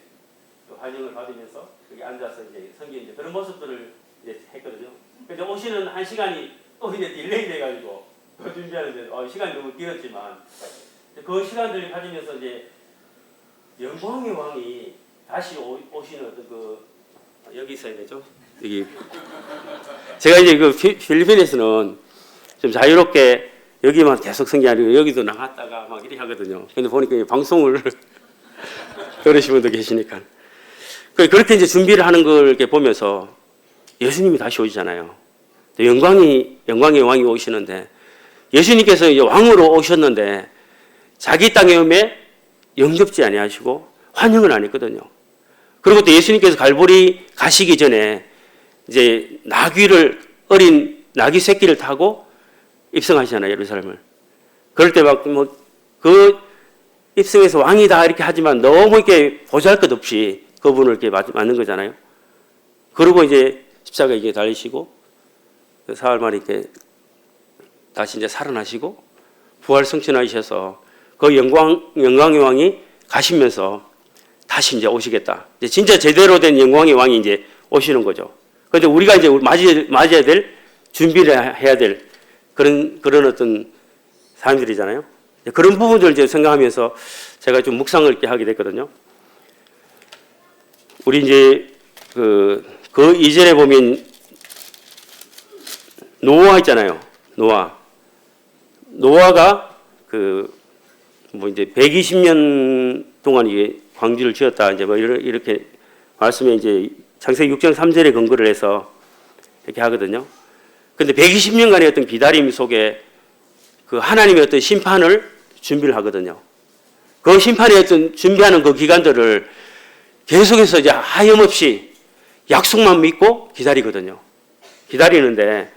환영을 받으면서 여기 앉아서 이제 섬기는 이제 그런 모습들을 이제 했거든요. 근데 오시는 1시간이 또 이제 딜레이 돼가지고 그 준비하는데 시간이 너무 길었지만 그 시간들을 가지면서 이제 영광의 왕이 다시 오시는 어떤 여기 있어야 되죠. 여기 제가 이제 그 필리핀에서는 좀 자유롭게 여기만 계속 쓴 게 아니고 여기도 나갔다가 막 이렇게 하거든요. 근데 보니까 방송을 들으신 분도 계시니까 그렇게 이제 준비를 하는 걸 이렇게 보면서 예수님이 다시 오시잖아요. 영광의 왕이 오시는데 예수님께서 이제 왕으로 오셨는데 자기 땅에 오매 영접지 아니하시고 환영을 안 했거든요. 그리고 또 예수님께서 갈보리 가시기 전에 이제 어린 나귀 새끼를 타고 입성하시잖아요, 예루살렘을. 그럴 때 막 그 입성해서 왕이다 이렇게 하지만 너무 이렇게 보잘것없이 그분을 이렇게 맞는 거잖아요. 그리고 이제 십자가에 이게 달리시고 사흘 만에 이렇게 다시 이제 살아나시고 부활 승천하셔서 그 영광의 왕이 가시면서 다시 이제 오시겠다. 이제 진짜 제대로 된 영광의 왕이 이제 오시는 거죠. 그런데 우리가 이제 맞아야 될 준비를 해야 될 그런 어떤 사람들이잖아요. 그런 부분들을 이제 생각하면서 제가 좀 묵상을 이렇게 하게 됐거든요. 우리 이제 그 이전에 보면 노아 있잖아요. 노아가 뭐 이제 120년 동안 이게 광주를 지었다. 이제 뭐 이렇게 말씀에 이제 창세기 6장 3절에 근거를 해서 이렇게 하거든요. 근데 120년간의 어떤 기다림 속에 그 하나님의 어떤 심판을 준비를 하거든요. 그 심판의 어떤 준비하는 그 기간들을 계속해서 이제 하염없이 약속만 믿고 기다리거든요. 기다리는데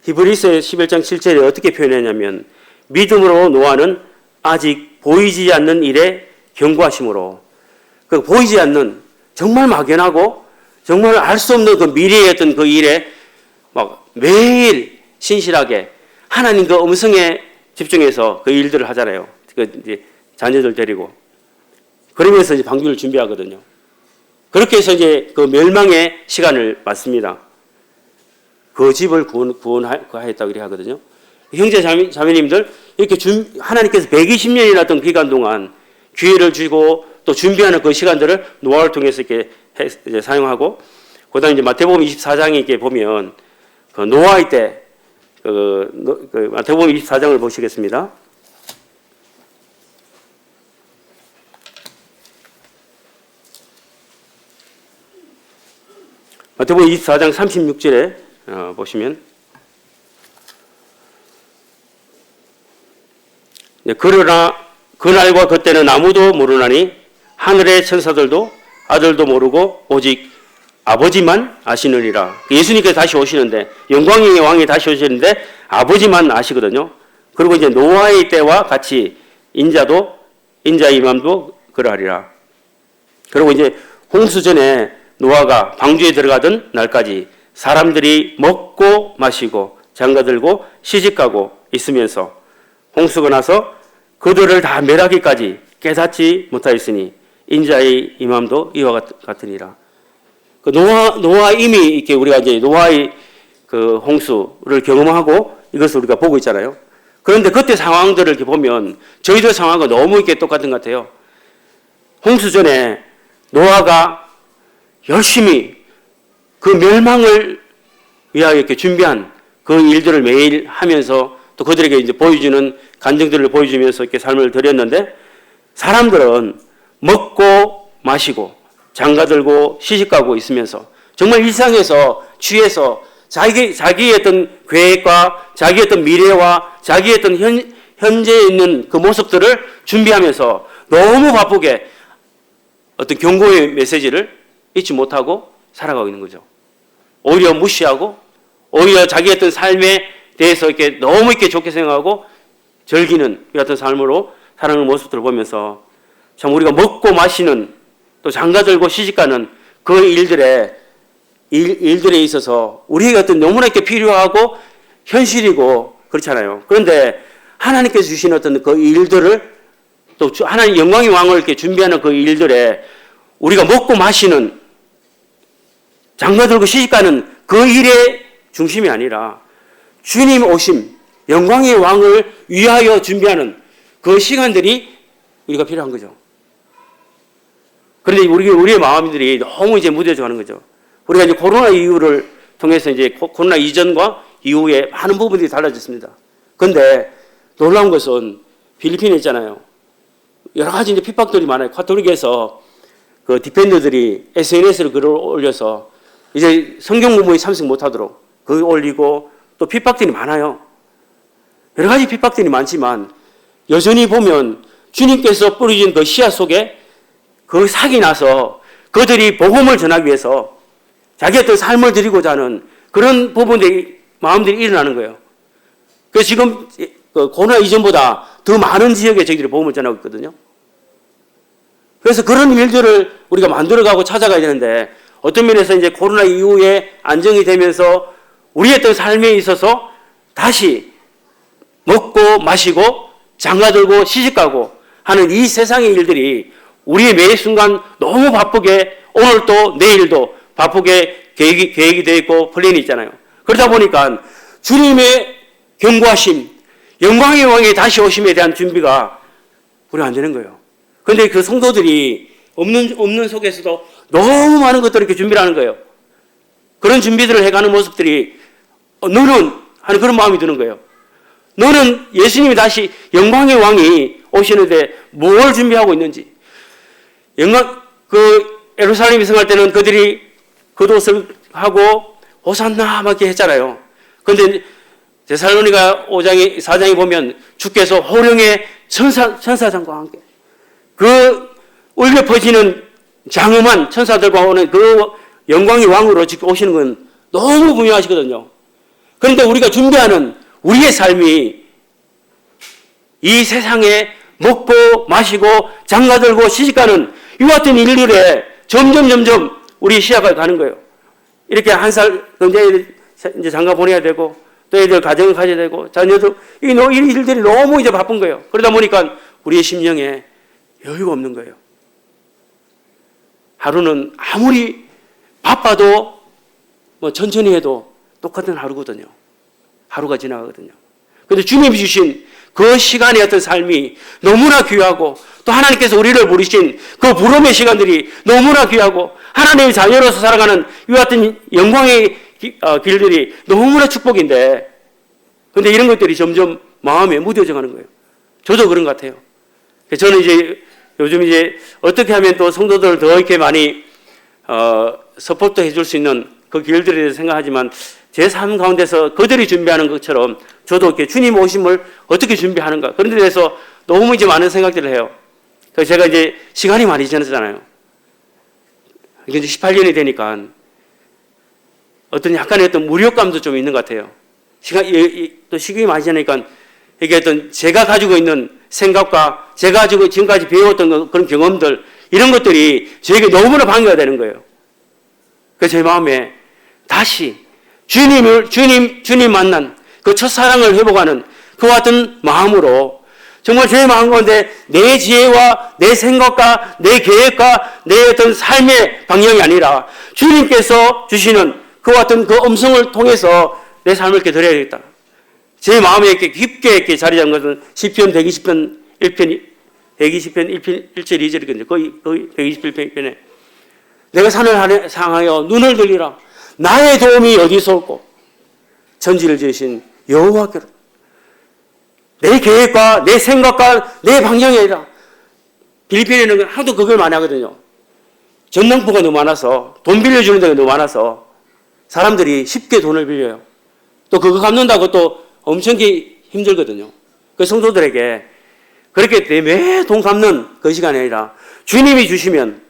히브리서 11장 7절에 어떻게 표현했냐면 믿음으로 노아는 아직 보이지 않는 일에 경고하심으로 그 보이지 않는 정말 막연하고 정말 알 수 없는 그 미래의 어떤 그 일에 막 매일 신실하게 하나님 그 음성에 집중해서 그 일들을 하잖아요. 그 이제 자녀들 데리고 그러면서 이제 방주를 준비하거든요. 그렇게 해서 이제 그 멸망의 시간을 맞습니다. 그 집을 구원하였다고 이렇게 하거든요. 형제 자매님들 이렇게 하나님께서 120년이나 어떤 기간 동안 기회를 주고 또 준비하는 그 시간들을 노아를 통해서 이렇게 이제 사용하고 그다음에 이제 마태복음 24장에 이렇게 보면 그 노아의 때 마태복음 24장을 보시겠습니다. 마태복음 24장 36절에 보시면 그러나 그날과 그때는 아무도 모르나니 하늘의 천사들도 아들도 모르고 오직 아버지만 아시느니라. 예수님께서 다시 오시는데 영광의 왕이 다시 오시는데 아버지만 아시거든요. 그리고 이제 노아의 때와 같이 인자의 임함도 그러하리라. 그리고 이제 홍수 전에 노아가 방주에 들어가던 날까지 사람들이 먹고 마시고 장가들고 시집가고 있으면서 홍수가 나서 그들을 다 멸하기까지 깨닫지 못하였으니 인자의 임함도 이와 같으니라. 그 노아 이미 이렇게 우리가 이제 노아의 그 홍수를 경험하고 이것을 우리가 보고 있잖아요. 그런데 그때 상황들을 이렇게 보면 저희들 상황과 너무 이렇게 똑같은 것 같아요. 홍수 전에 노아가 열심히 그 멸망을 위하여 이렇게 준비한 그 일들을 매일 하면서 또 그들에게 이제 보여주는 간증들을 보여주면서 이렇게 삶을 드렸는데 사람들은 먹고 마시고 장가들고 시집가고 있으면서 정말 일상에서 취해서 자기의 어떤 계획과 자기의 어떤 미래와 자기의 어떤 현재에 있는 그 모습들을 준비하면서 너무 바쁘게 어떤 경고의 메시지를 잊지 못하고 살아가고 있는 거죠. 오히려 무시하고 오히려 자기의 어떤 삶에 대해서 이렇게 너무 이렇게 좋게 생각하고 즐기는 이 같은 삶으로 살아가는 모습들을 보면서 참 우리가 먹고 마시는 또 장가들고 시집가는 그 일들에 있어서 우리에게 어떤 너무나 이렇게 필요하고 현실이고 그렇잖아요. 그런데 하나님께서 주신 어떤 그 일들을 또 하나님 영광의 왕을 이렇게 준비하는 그 일들에 우리가 먹고 마시는 장가들고 시집가는 그 일의 중심이 아니라 주님 오심, 영광의 왕을 위하여 준비하는 그 시간들이 우리가 필요한 거죠. 그런데 우리의 마음들이 너무 이제 무뎌져 가는 거죠. 우리가 이제 코로나 이후를 통해서 이제 코로나 이전과 이후에 많은 부분들이 달라졌습니다. 그런데 놀라운 것은 필리핀에 있잖아요. 여러 가지 이제 핍박들이 많아요. 카톨릭에서 그 디펜더들이 SNS로 글을 올려서 이제 성경 공부에 참석 못하도록 글 올리고 또 핍박들이 많아요. 여러 가지 핍박들이 많지만 여전히 보면 주님께서 뿌려진 그 씨앗 속에 그 삭이 나서 그들이 복음을 전하기 위해서 자기 어떤 삶을 드리고자 하는 그런 부분들이 마음들이 일어나는 거예요. 그래서 지금 코로나 이전보다 더 많은 지역에 저희들이 복음을 전하고 있거든요. 그래서 그런 일들을 우리가 만들어가고 찾아가야 되는데 어떤 면에서 이제 코로나 이후에 안정이 되면서 우리의 어떤 삶에 있어서 다시 먹고 마시고 장가들고 시집가고 하는 이 세상의 일들이 우리의 매 순간 너무 바쁘게 오늘도 내일도 바쁘게 계획이 되어 있고 플랜이 있잖아요. 그러다 보니까 주님의 경고하심, 영광의 왕이 다시 오심에 대한 준비가 우리가 안 되는 거예요. 그런데 그 성도들이 없는 속에서도 너무 많은 것들을 이렇게 준비를 하는 거예요. 그런 준비들을 해가는 모습들이 너는 하는 그런 마음이 드는 거예요. 너는 예수님이 다시 영광의 왕이 오시는데 뭘 준비하고 있는지. 예루살렘에 성할 때는 그들이 겉옷을 하고 호산나 막 이렇게 했잖아요. 그런데 데살로니가 4장에 보면 주께서 호령의 천사장과 함께 그 울려 퍼지는 장엄한 천사들과 오는 그 영광의 왕으로 오시는 건 너무 분명하시거든요. 그런데 우리가 준비하는 우리의 삶이 이 세상에 먹고 마시고 장가들고 시집가는 이 같은 일들에 점점 우리 시야가 가는 거예요. 이렇게 한 살 이제 장가 보내야 되고 또 애들 가정을 가져야 되고 자녀들 이 일들이 너무 이제 바쁜 거예요. 그러다 보니까 우리의 심령에 여유가 없는 거예요. 하루는 아무리 바빠도 뭐 천천히 해도 똑같은 하루거든요. 하루가 지나가거든요. 그런데 주님이 주신 그 시간의 어떤 삶이 너무나 귀하고 또 하나님께서 우리를 부르신 그 부름의 시간들이 너무나 귀하고 하나님의 자녀로서 살아가는 이 같은 영광의 길들이 너무나 축복인데 그런데 이런 것들이 점점 마음에 무뎌져 가는 거예요. 저도 그런 것 같아요. 저는 이제 요즘 이제 어떻게 하면 또 성도들을 더 이렇게 많이 서포트 해줄 수 있는 그 길들에 대해서 생각하지만 제 삶 가운데서 그들이 준비하는 것처럼 저도 이렇게 주님 오심을 어떻게 준비하는가 그런 데 대해서 너무 이제 많은 생각들을 해요. 그래서 제가 이제 시간이 많이 지났잖아요. 이게 이제 18년이 되니까 어떤 약간의 어떤 무력감도 좀 있는 것 같아요. 또 시간이 많이 지나니까 이게 어떤 제가 가지고 있는 생각과 제가 가지고 지금까지 배웠던 그런 경험들 이런 것들이 저에게 너무나 방해가 되는 거예요. 그래서 제 마음에 다시 주님 만난 그 첫사랑을 회복하는 그와 같은 마음으로 정말 제 마음 가운데 내 지혜와 내 생각과 내 계획과 내 어떤 삶의 방향이 아니라 주님께서 주시는 그와 같은 그 음성을 통해서 내 삶을 이렇게 드려야겠다. 제 마음에 이렇게 깊게 이렇게 자리 잡은 것은 시편 120편 1편 120편 1절 2절이거든요. 거의 121편에 내가 산을 향하여 눈을 들리라. 나의 도움이 어디서 올꼬? 천지를 지으신 여호와께로. 내 계획과 내 생각과 내 방향이 아니라 필리핀에는 하도 그걸 많이 하거든요. 전당포가 너무 많아서 돈 빌려주는 데가 너무 많아서 사람들이 쉽게 돈을 빌려요. 또 그거 갚는다고 또 엄청나게 힘들거든요. 그 성도들에게 그렇게 매 돈 갚는 그 시간이 아니라 주님이 주시면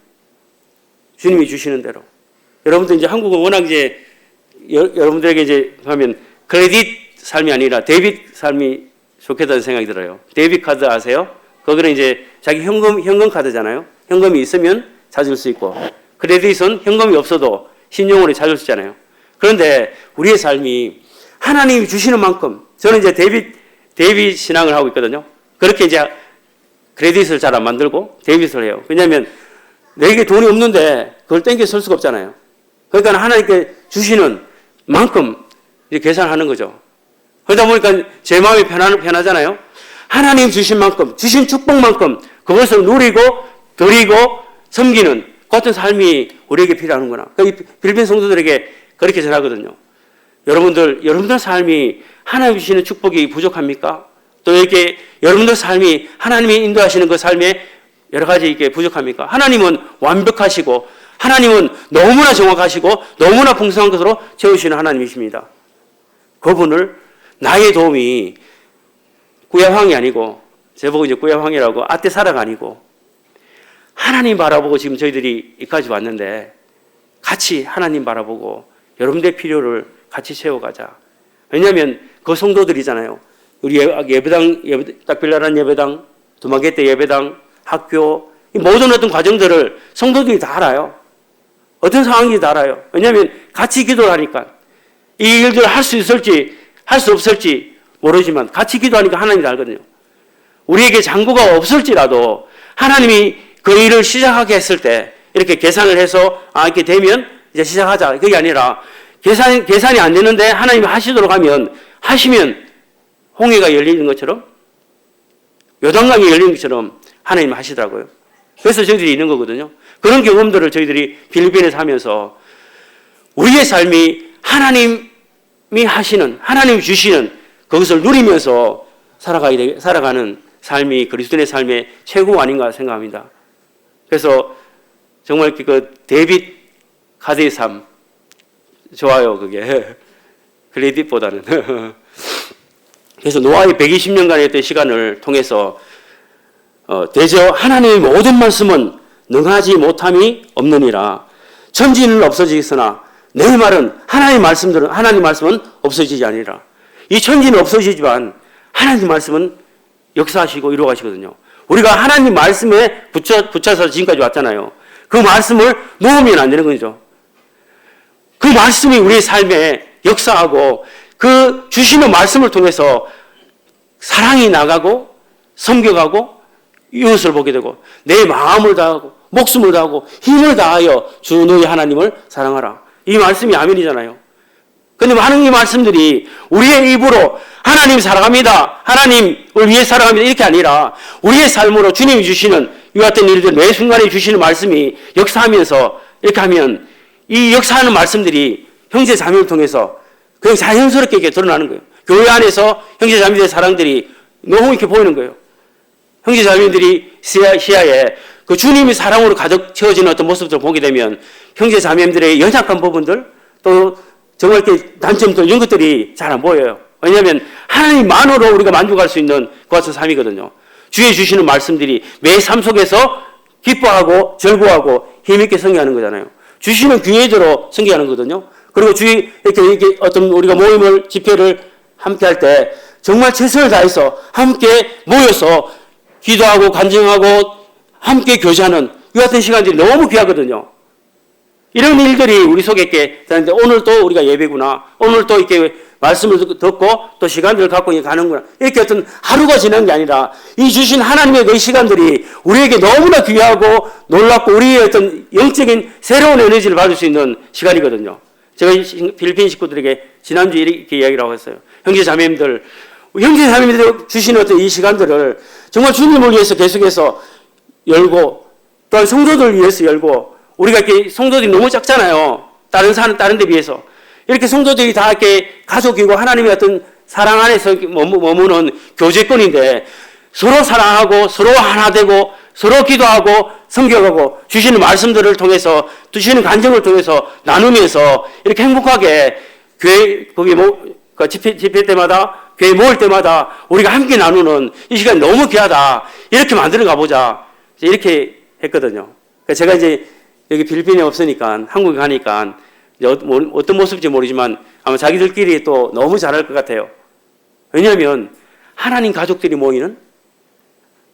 주님이 주시는 대로. 여러분들 이제 한국은 워낙 이제 여러분들에게 이제 하면 크레딧 삶이 아니라 데빗 삶이 좋겠다는 생각이 들어요. 데빗 카드 아세요? 거기는 이제 자기 현금 카드잖아요. 현금이 있으면 찾을 수 있고 크레딧은 현금이 없어도 신용으로 찾을 수 있잖아요. 그런데 우리의 삶이 하나님이 주시는 만큼 저는 이제 데빗 신앙을 하고 있거든요. 그렇게 이제 크레딧을 잘 안 만들고 데빗을 해요. 왜냐하면 내게 돈이 없는데 그걸 땡겨 쓸 수가 없잖아요. 그러니까 하나님께 주시는 만큼 이제 계산하는 거죠. 그러다 보니까 제 마음이 편하잖아요. 하나님 주신 만큼, 주신 축복만큼 그것을 누리고 드리고 섬기는 그 같은 삶이 우리에게 필요하는구나. 그러니까 필리핀 성도들에게 그렇게 전하거든요. 여러분들 삶이 하나님 주시는 축복이 부족합니까? 또 이렇게 여러분들 삶이 하나님이 인도하시는 그 삶에 여러 가지 이렇게 부족합니까? 하나님은 완벽하시고 하나님은 너무나 정확하시고 너무나 풍성한 것으로 채우시는 하나님이십니다. 그분을 나의 도움이 구야황이 아니고 제보고 이제 구야황이라고 아떼사라가 아니고 하나님 바라보고 지금 저희들이 여기까지 왔는데 같이 하나님 바라보고 여러분들의 필요를 같이 채워가자. 왜냐하면 그 성도들이잖아요. 우리 예배당, 딱빌라란 예배당, 두마게떼 예배당, 학교, 이 모든 어떤 과정들을 성도들이 다 알아요. 어떤 상황인지 다 알아요. 왜냐하면 같이 기도를 하니까. 이 일들을 할 수 있을지 할 수 없을지 모르지만 같이 기도하니까 하나님이 알거든요. 우리에게 장부가 없을지라도 하나님이 그 일을 시작하게 했을 때 이렇게 계산을 해서 이렇게 되면 이제 시작하자. 그게 아니라 계산이 안 되는데 하나님이 하시도록 하시면 홍해가 열리는 것처럼 요단강이 열리는 것처럼 하나님이 하시더라고요. 그래서 저희들이 있는 거거든요. 그런 경험들을 저희들이 필리핀에서 하면서 우리의 삶이 하나님이 하시는, 하나님이 주시는 그것을 누리면서 살아가는 삶이 그리스도인의 삶의 최고 아닌가 생각합니다. 그래서 정말 그 데빗 카드의 삶 좋아요. 그게 클레딧보다는. 그래서 노아의 120년간의 어떤 시간을 통해서 대저 하나님의 모든 말씀은 능하지 못함이 없느니라. 천지는 없어지겠으나 내 말은 하나님 말씀은 없어지지 아니라. 이 천지는 없어지지만 하나님 말씀은 역사하시고 이루어가시거든요. 우리가 하나님 말씀에 붙여서 지금까지 왔잖아요. 그 말씀을 놓으면 안 되는 거죠. 그 말씀이 우리의 삶에 역사하고 그 주시는 말씀을 통해서 사랑이 나가고 섬겨가고 이웃을 보게 되고 내 마음을 다하고 목숨을 다하고 힘을 다하여 주 너희 하나님을 사랑하라. 이 말씀이 아멘이잖아요. 그런데 많은 이 말씀들이 우리의 입으로 하나님 사랑합니다. 하나님을 위해 살아갑니다. 이렇게 아니라 우리의 삶으로 주님이 주시는 이 같은 일들 매 순간에 주시는 말씀이 역사하면서 이렇게 하면 이 역사하는 말씀들이 형제 자매를 통해서 그냥 자연스럽게 이렇게 드러나는 거예요. 교회 안에서 형제 자매들의 사랑들이 너무 이렇게 보이는 거예요. 형제 자매들이 시야에 그 주님의 사랑으로 가득 채워지는 어떤 모습들을 보게 되면 형제 자매들의 연약한 부분들 또 정말 이렇게 단점들 이런 것들이 잘 안 보여요. 왜냐하면 하나님만으로 우리가 만족할 수 있는 그 같은 삶이거든요. 주의 주시는 말씀들이 매 삶 속에서 기뻐하고 즐거워하고 힘있게 성취하는 거잖아요. 주시는 기회대로 성취하는 거거든요. 그리고 주의 이렇게 어떤 우리가 모임을 집회를 함께 할 때 정말 최선을 다해서 함께 모여서 기도하고 간증하고 함께 교제하는 이 같은 시간들이 너무 귀하거든요. 이런 일들이 우리 속에 있게 되는데 오늘 또 우리가 예배구나. 오늘 또 이렇게 말씀을 듣고 또 시간들을 갖고 가는구나. 이렇게 어떤 하루가 지난 게 아니라 이 주신 하나님의 그 시간들이 우리에게 너무나 귀하고 놀랍고 우리의 어떤 영적인 새로운 에너지를 받을 수 있는 시간이거든요. 제가 필리핀 식구들에게 지난주에 이렇게 이야기를 하고 했어요. 형제 자매님들이 주시는 어떤 이 시간들을 정말 주님을 위해서 계속해서 열고 또한 성도들을 위해서 열고 우리가 이렇게 성도들이 너무 작잖아요. 다른 데 비해서. 이렇게 성도들이 다 이렇게 가족이고 하나님의 어떤 사랑 안에서 머무는 교제권인데 서로 사랑하고 서로 하나 되고 서로 기도하고 섬겨가고 주시는 말씀들을 통해서 주시는 간증을 통해서 나누면서 이렇게 행복하게 교회 거기 집회 때마다 교회 모일 때마다 우리가 함께 나누는 이 시간이 너무 귀하다. 이렇게 만들어 가보자. 이렇게 했거든요. 제가 이제 여기 필리핀에 없으니까 한국에 가니까 어떤 모습인지 모르지만 아마 자기들끼리 또 너무 잘할 것 같아요. 왜냐하면 하나님 가족들이 모이는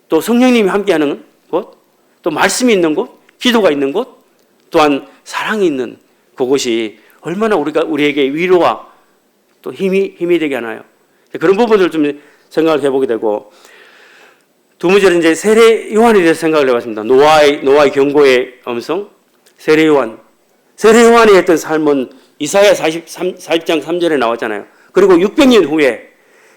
또 성령님이 함께하는 곳, 또 말씀이 있는 곳, 기도가 있는 곳, 또한 사랑이 있는 그곳이 얼마나 우리에게 위로와 또 힘이 되게 하나요? 그런 부분들을 좀 생각을 해보게 되고 두 번째는 이제 세례 요한에 대해서 생각을 해봤습니다. 노아의 경고의 음성, 세례 요한의 했던 삶은 이사야 40장 3절에 나왔잖아요. 그리고 600년 후에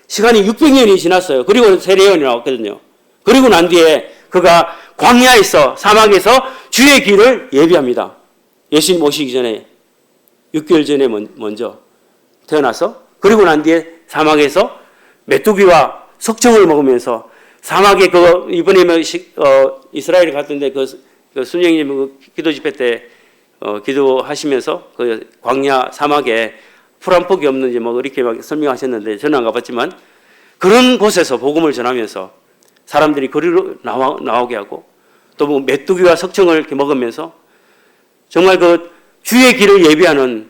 시간이 600년이 지났어요. 그리고 세례 요한이 나왔거든요. 그리고 난 뒤에 그가 광야에서 사막에서 주의 길을 예비합니다. 예수님 오시기 전에 6개월 전에 먼저 태어나서 그리고 난 뒤에 사막에서 메뚜기와 석청을 먹으면서 사막에 이번에 이스라엘에 갔던데 그 순영님 기도 집회 때 기도하시면서 그 광야 사막에 풀 한 폭이 없는지 이렇게 막 설명하셨는데 저는 안 가봤지만 그런 곳에서 복음을 전하면서 사람들이 거리로 나오게 하고 또 메뚜기와 석청을 이렇게 먹으면서 정말 그 주의 길을 예비하는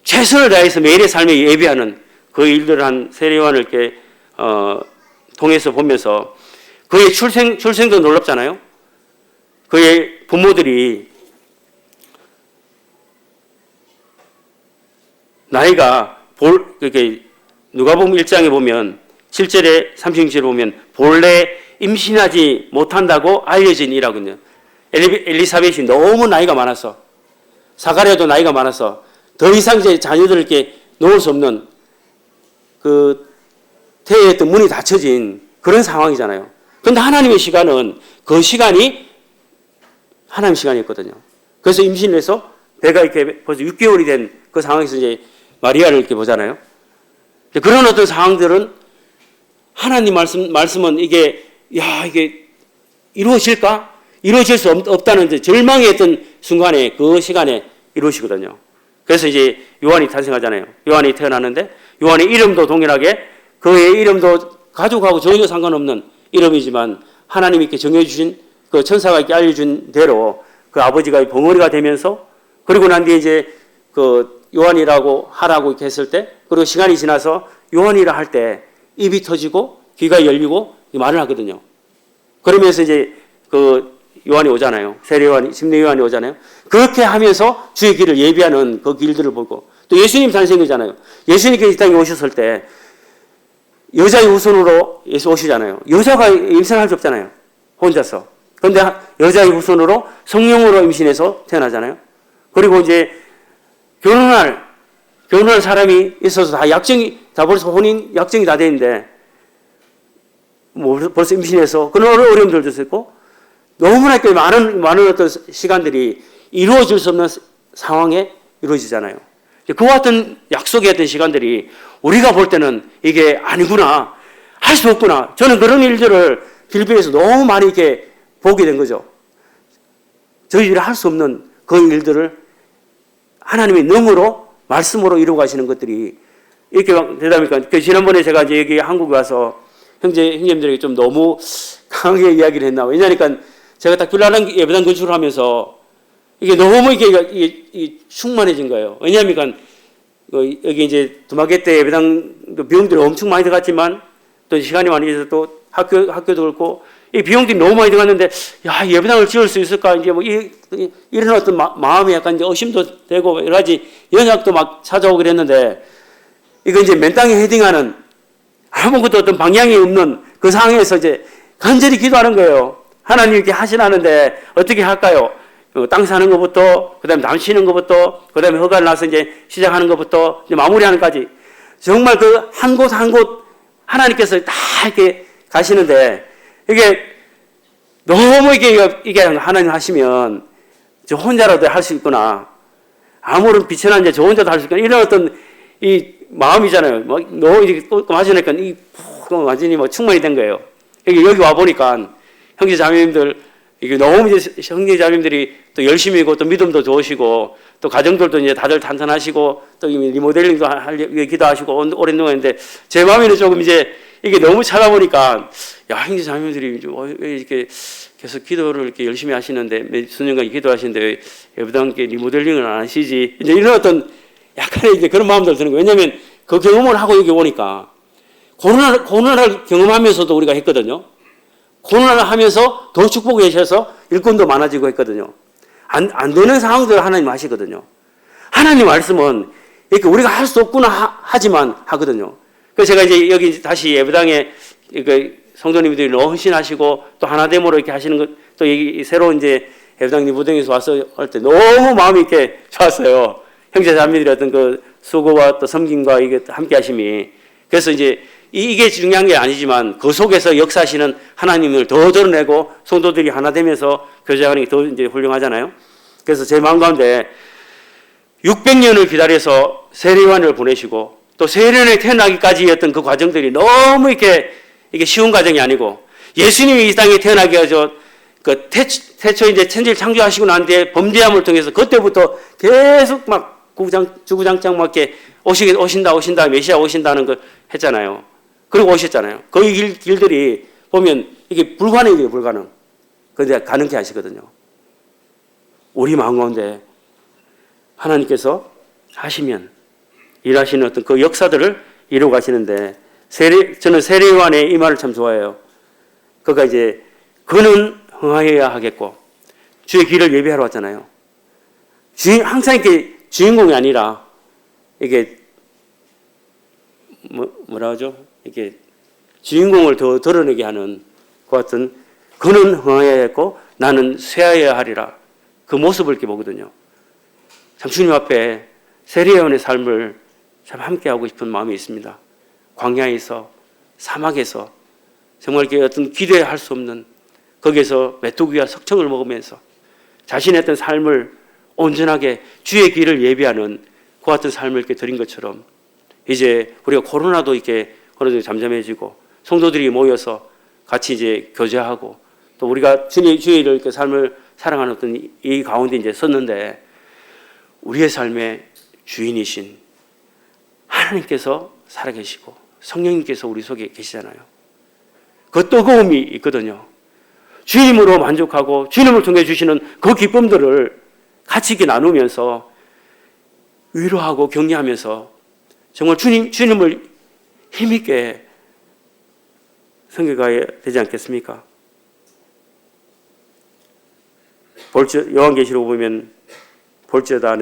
최선을 다해서 매일의 삶에 예비하는 그 일들을 한 세례 요한을 이렇게 통해서 보면서 그의 출생도 놀랍잖아요. 그의 부모들이 나이가 그렇게 누가복음 1장에 보면 7절에 36절에 보면 본래 임신하지 못한다고 알려진 이라군요. 엘리사벳이 너무 나이가 많아서 사가랴도 나이가 많아서 더 이상 이제 자녀들을 이렇게 놓을 수 없는 그 태의 어떤 문이 닫혀진 그런 상황이잖아요. 그런데 하나님의 시간은 그 시간이 하나님의 시간이었거든요. 그래서 임신을 해서 배가 이렇게 벌써 6개월이 된 그 상황에서 이제 마리아를 이렇게 보잖아요. 그런 어떤 상황들은 하나님 말씀은 이게 이루어질까? 이루어질 수 없다는 이제 절망의 어떤 순간에 그 시간에 이루어지거든요. 그래서 이제 요한이 탄생하잖아요. 요한이 태어나는데 요한의 이름도 동일하게 그의 이름도 가족하고 전혀 상관없는 이름이지만 하나님이 이렇게 정해주신 그 천사가 이렇게 알려준 대로 그 아버지가 벙어리가 되면서 그리고 난 뒤에 이제 그 요한이라고 하라고 이렇게 했을 때 그리고 시간이 지나서 요한이라 할 때 입이 터지고 귀가 열리고 말을 하거든요. 그러면서 이제 그 요한이 오잖아요. 세례 요한이, 침례 요한이 오잖아요. 그렇게 하면서 주의 길을 예비하는 그 길들을 보고 또 예수님 탄생이잖아요. 예수님께서 이 땅에 오셨을 때 여자의 후손으로 예수 오시잖아요. 여자가 임신할 수 없잖아요. 혼자서. 그런데 여자의 후손으로 성령으로 임신해서 태어나잖아요. 그리고 이제 결혼할 사람이 있어서 다 벌써 혼인 약정이 다 돼 있는데 뭐 벌써 임신해서 그런 어려움들도 있었고 너무나 많은 어떤 시간들이 이루어질 수 없는 상황에 이루어지잖아요. 그와 같은 약속의 어떤 시간들이 우리가 볼 때는 이게 아니구나, 할 수 없구나. 저는 그런 일들을 필리핀에서 너무 많이 이렇게 보게 된 거죠. 저희들이 할 수 없는 그 일들을 하나님의 능으로 말씀으로 이루어 가시는 것들이 이렇게 되다 보니까 지난번에 제가 이제 여기 한국에 와서 형제님들에게 좀 너무 강하게 이야기를 했나. 왜냐하니까 제가 딱 빌라랑 예배당 건축을 하면서 이게 너무 이게 충만해진 거예요. 왜냐하면 여기 이제 두마개 때 예배당 비용들이 엄청 많이 들어갔지만 또 시간이 많이 있어서 또 학교도 그렇고 이 비용들이 너무 많이 들어갔는데 야, 예배당을 지을 수 있을까? 이제 뭐 이런 어떤 마음이 약간 이제 의심도 되고 여러 가지 연약도 막 찾아오고 그랬는데 이거 이제 맨 땅에 헤딩하는 아무것도 어떤 방향이 없는 그 상황에서 이제 간절히 기도하는 거예요. 하나님 이렇게 하시라는데 어떻게 할까요? 땅 사는 것부터, 그 다음에 남 치는 것부터, 그 다음에 허가를 나서 이제 시작하는 것부터, 이제 마무리하는 까지. 정말 그 한 곳 한 곳 하나님께서 다 이렇게 가시는데, 이게 너무 이게 하나님 하시면, 저 혼자라도 할 수 있구나. 아무런 비천한 이제 저 혼자도 할 수 있구나. 이런 어떤 이 마음이잖아요. 뭐, 너무 이렇게 마시니까 완전히 뭐 충만이 된 거예요. 여기 와보니까 형제 자매님들, 이게 너무 이제 형제 자매님들이 또 열심히고 또 믿음도 좋으시고 또 가정들도 이제 다들 탄탄하시고 또 리모델링도 하려고 기도하시고 오랜 동안 했는데 제 마음에는 조금 이제 이게 너무 찾아보니까 야, 형제 자매님들이 왜 이렇게 계속 기도를 이렇게 열심히 하시는데 몇 수년간 기도하시는데 왜 예배당께 리모델링을 안 하시지? 이제 이런 어떤 약간의 이제 그런 마음들 드는 거예요. 왜냐하면 그 경험을 하고 여기 오니까 고난을 경험하면서도 우리가 했거든요. 고난을 하면서 더 축복해 주셔서 일꾼도 많아지고 했거든요. 안 되는 상황들을 하나님 하시거든요. 하나님 말씀은 이렇게 우리가 할 수 없구나 하지만 하거든요. 그래서 제가 이제 여기 다시 예배당에 성도님들이 너무 헌신하시고 또 하나됨으로 이렇게 하시는 것, 또 새로운 이제 예배당 리모델링에서 와서 할 때 너무 마음이 이렇게 좋았어요. 형제 자매들이 어떤 그 수고와 또 섬김과 이게 함께 하심이. 그래서 이제 이게 중요한 게 아니지만 그 속에서 역사하시는 하나님을 더 드러내고 성도들이 하나 되면서 교제하는 게 더 이제 훌륭하잖아요. 그래서 제 마음 가운데 600년을 기다려서 세례요한을 보내시고 또 세례요한이 태어나기까지 했던 그 과정들이 너무 이게 쉬운 과정이 아니고 예수님이 이 땅에 태어나게 해서 그 태초 이제 천지를 창조하시고 난 뒤에 범죄함을 통해서 그때부터 계속 막 주구장창 막 이렇게 오신다 메시아 오신다는 걸 했잖아요. 그리고 오셨잖아요. 그 길들이 보면 이게 불가능이에요, 불가능. 그런데 가능케 하시거든요. 우리 마음 가운데 하나님께서 하시면 일하시는 어떤 그 역사들을 이루어 가시는데 저는 세례요한의 이 말을 참 좋아해요. 그가 이제 그는 흥하여야 하겠고 주의 길을 예비하러 왔잖아요. 항상 이렇게 주인공이 아니라 이게 뭐라 하죠? 이렇게 주인공을 더 드러내게 하는 그 같은 그는 흥하여야 했고 나는 쇠하여야 하리라. 그 모습을 이렇게 보거든요. 참 주님 앞에 세리야원의 삶을 참 함께 하고 싶은 마음이 있습니다. 광야에서 사막에서 정말 이렇게 어떤 기대할 수 없는 거기에서 메뚜기와 석청을 먹으면서 자신의 어떤 삶을 온전하게 주의 길을 예비하는 그 같은 삶을 이렇게 드린 것처럼 이제 우리가 코로나도 이렇게 어느 정도 잠잠해지고 성도들이 모여서 같이 이제 교제하고 또 우리가 주의 이렇게 삶을 살아가는 어떤 이 가운데 이제 섰는데 우리의 삶의 주인이신 하나님께서 살아계시고 성령님께서 우리 속에 계시잖아요. 그 뜨거움이 있거든요. 주님으로 만족하고 주님을 통해 주시는 그 기쁨들을 같이 이렇게 나누면서 위로하고 격려하면서 정말 주님을 힘있게 섬겨가야 되지 않겠습니까? 요한계시록 보면 볼지어다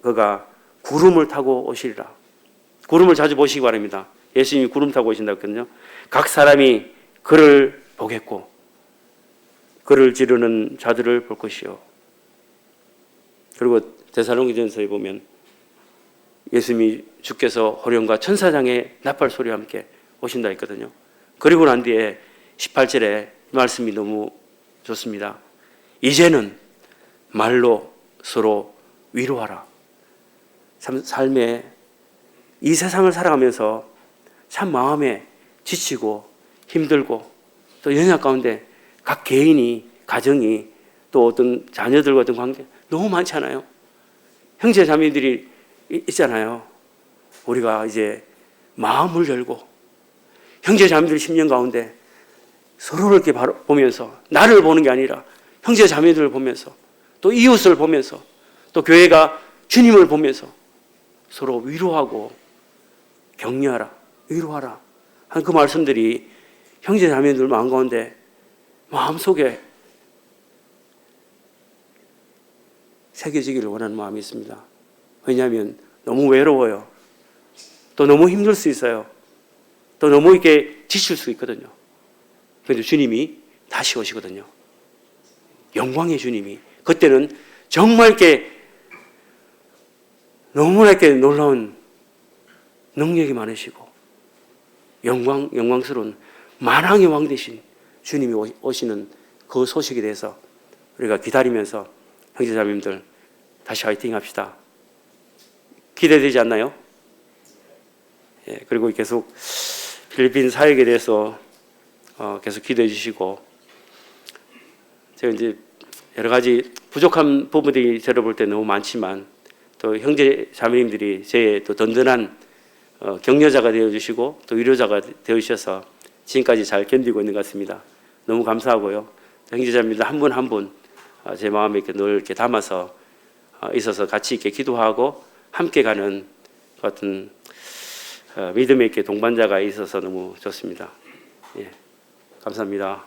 그가 구름을 타고 오시리라. 구름을 자주 보시기 바랍니다. 예수님이 구름 타고 오신다고 했거든요. 각 사람이 그를 보겠고 그를 지르는 자들을 볼 것이요. 그리고 데살로니가전서에 보면 예수님이 주께서 호련과 천사장의 나팔 소리와 함께 오신다 했거든요. 그리고 난 뒤에 18절에 말씀이 너무 좋습니다. 이제는 말로 서로 위로하라. 참 삶에 이 세상을 살아가면서 참 마음에 지치고 힘들고 또 연약 가운데 각 개인이 가정이 또 어떤 자녀들과 어떤 관계 너무 많잖아요. 형제 자매들이 있잖아요. 우리가 이제 마음을 열고 형제 자매들 10년 가운데 서로를 이렇게 보면서 나를 보는 게 아니라 형제 자매들을 보면서 또 이웃을 보면서 또 교회가 주님을 보면서 서로 위로하고 격려하라, 위로하라 하는 그 말씀들이 형제 자매들 마음 가운데 마음속에 새겨지기를 원하는 마음이 있습니다. 왜냐하면 너무 외로워요. 또 너무 힘들 수 있어요. 또 너무 이렇게 지칠 수 있거든요. 그런데 주님이 다시 오시거든요. 영광의 주님이. 그때는 정말 이렇게 너무나 이렇게 놀라운 능력이 많으시고 영광스러운 만왕의 왕 되신 주님이 오시는 그 소식에 대해서 우리가 기다리면서 형제자매님들 다시 화이팅 합시다. 기대되지 않나요? 예, 그리고 계속 필리핀 사역에 대해서 계속 기도해 주시고 제가 이제 여러 가지 부족한 부분들이 제가 볼 때 너무 많지만 또 형제 자매님들이 제 또 든든한 격려자가 되어 주시고 또 위로자가 되어 주셔서 지금까지 잘 견디고 있는 것 같습니다. 너무 감사하고요. 형제 자매님들 한 분 한 분 제 마음에 이렇게 늘 이렇게 담아서 있어서 같이 이렇게 기도하고 함께 가는 같은 믿음의 이렇게 동반자가 있어서 너무 좋습니다. 예, 감사합니다.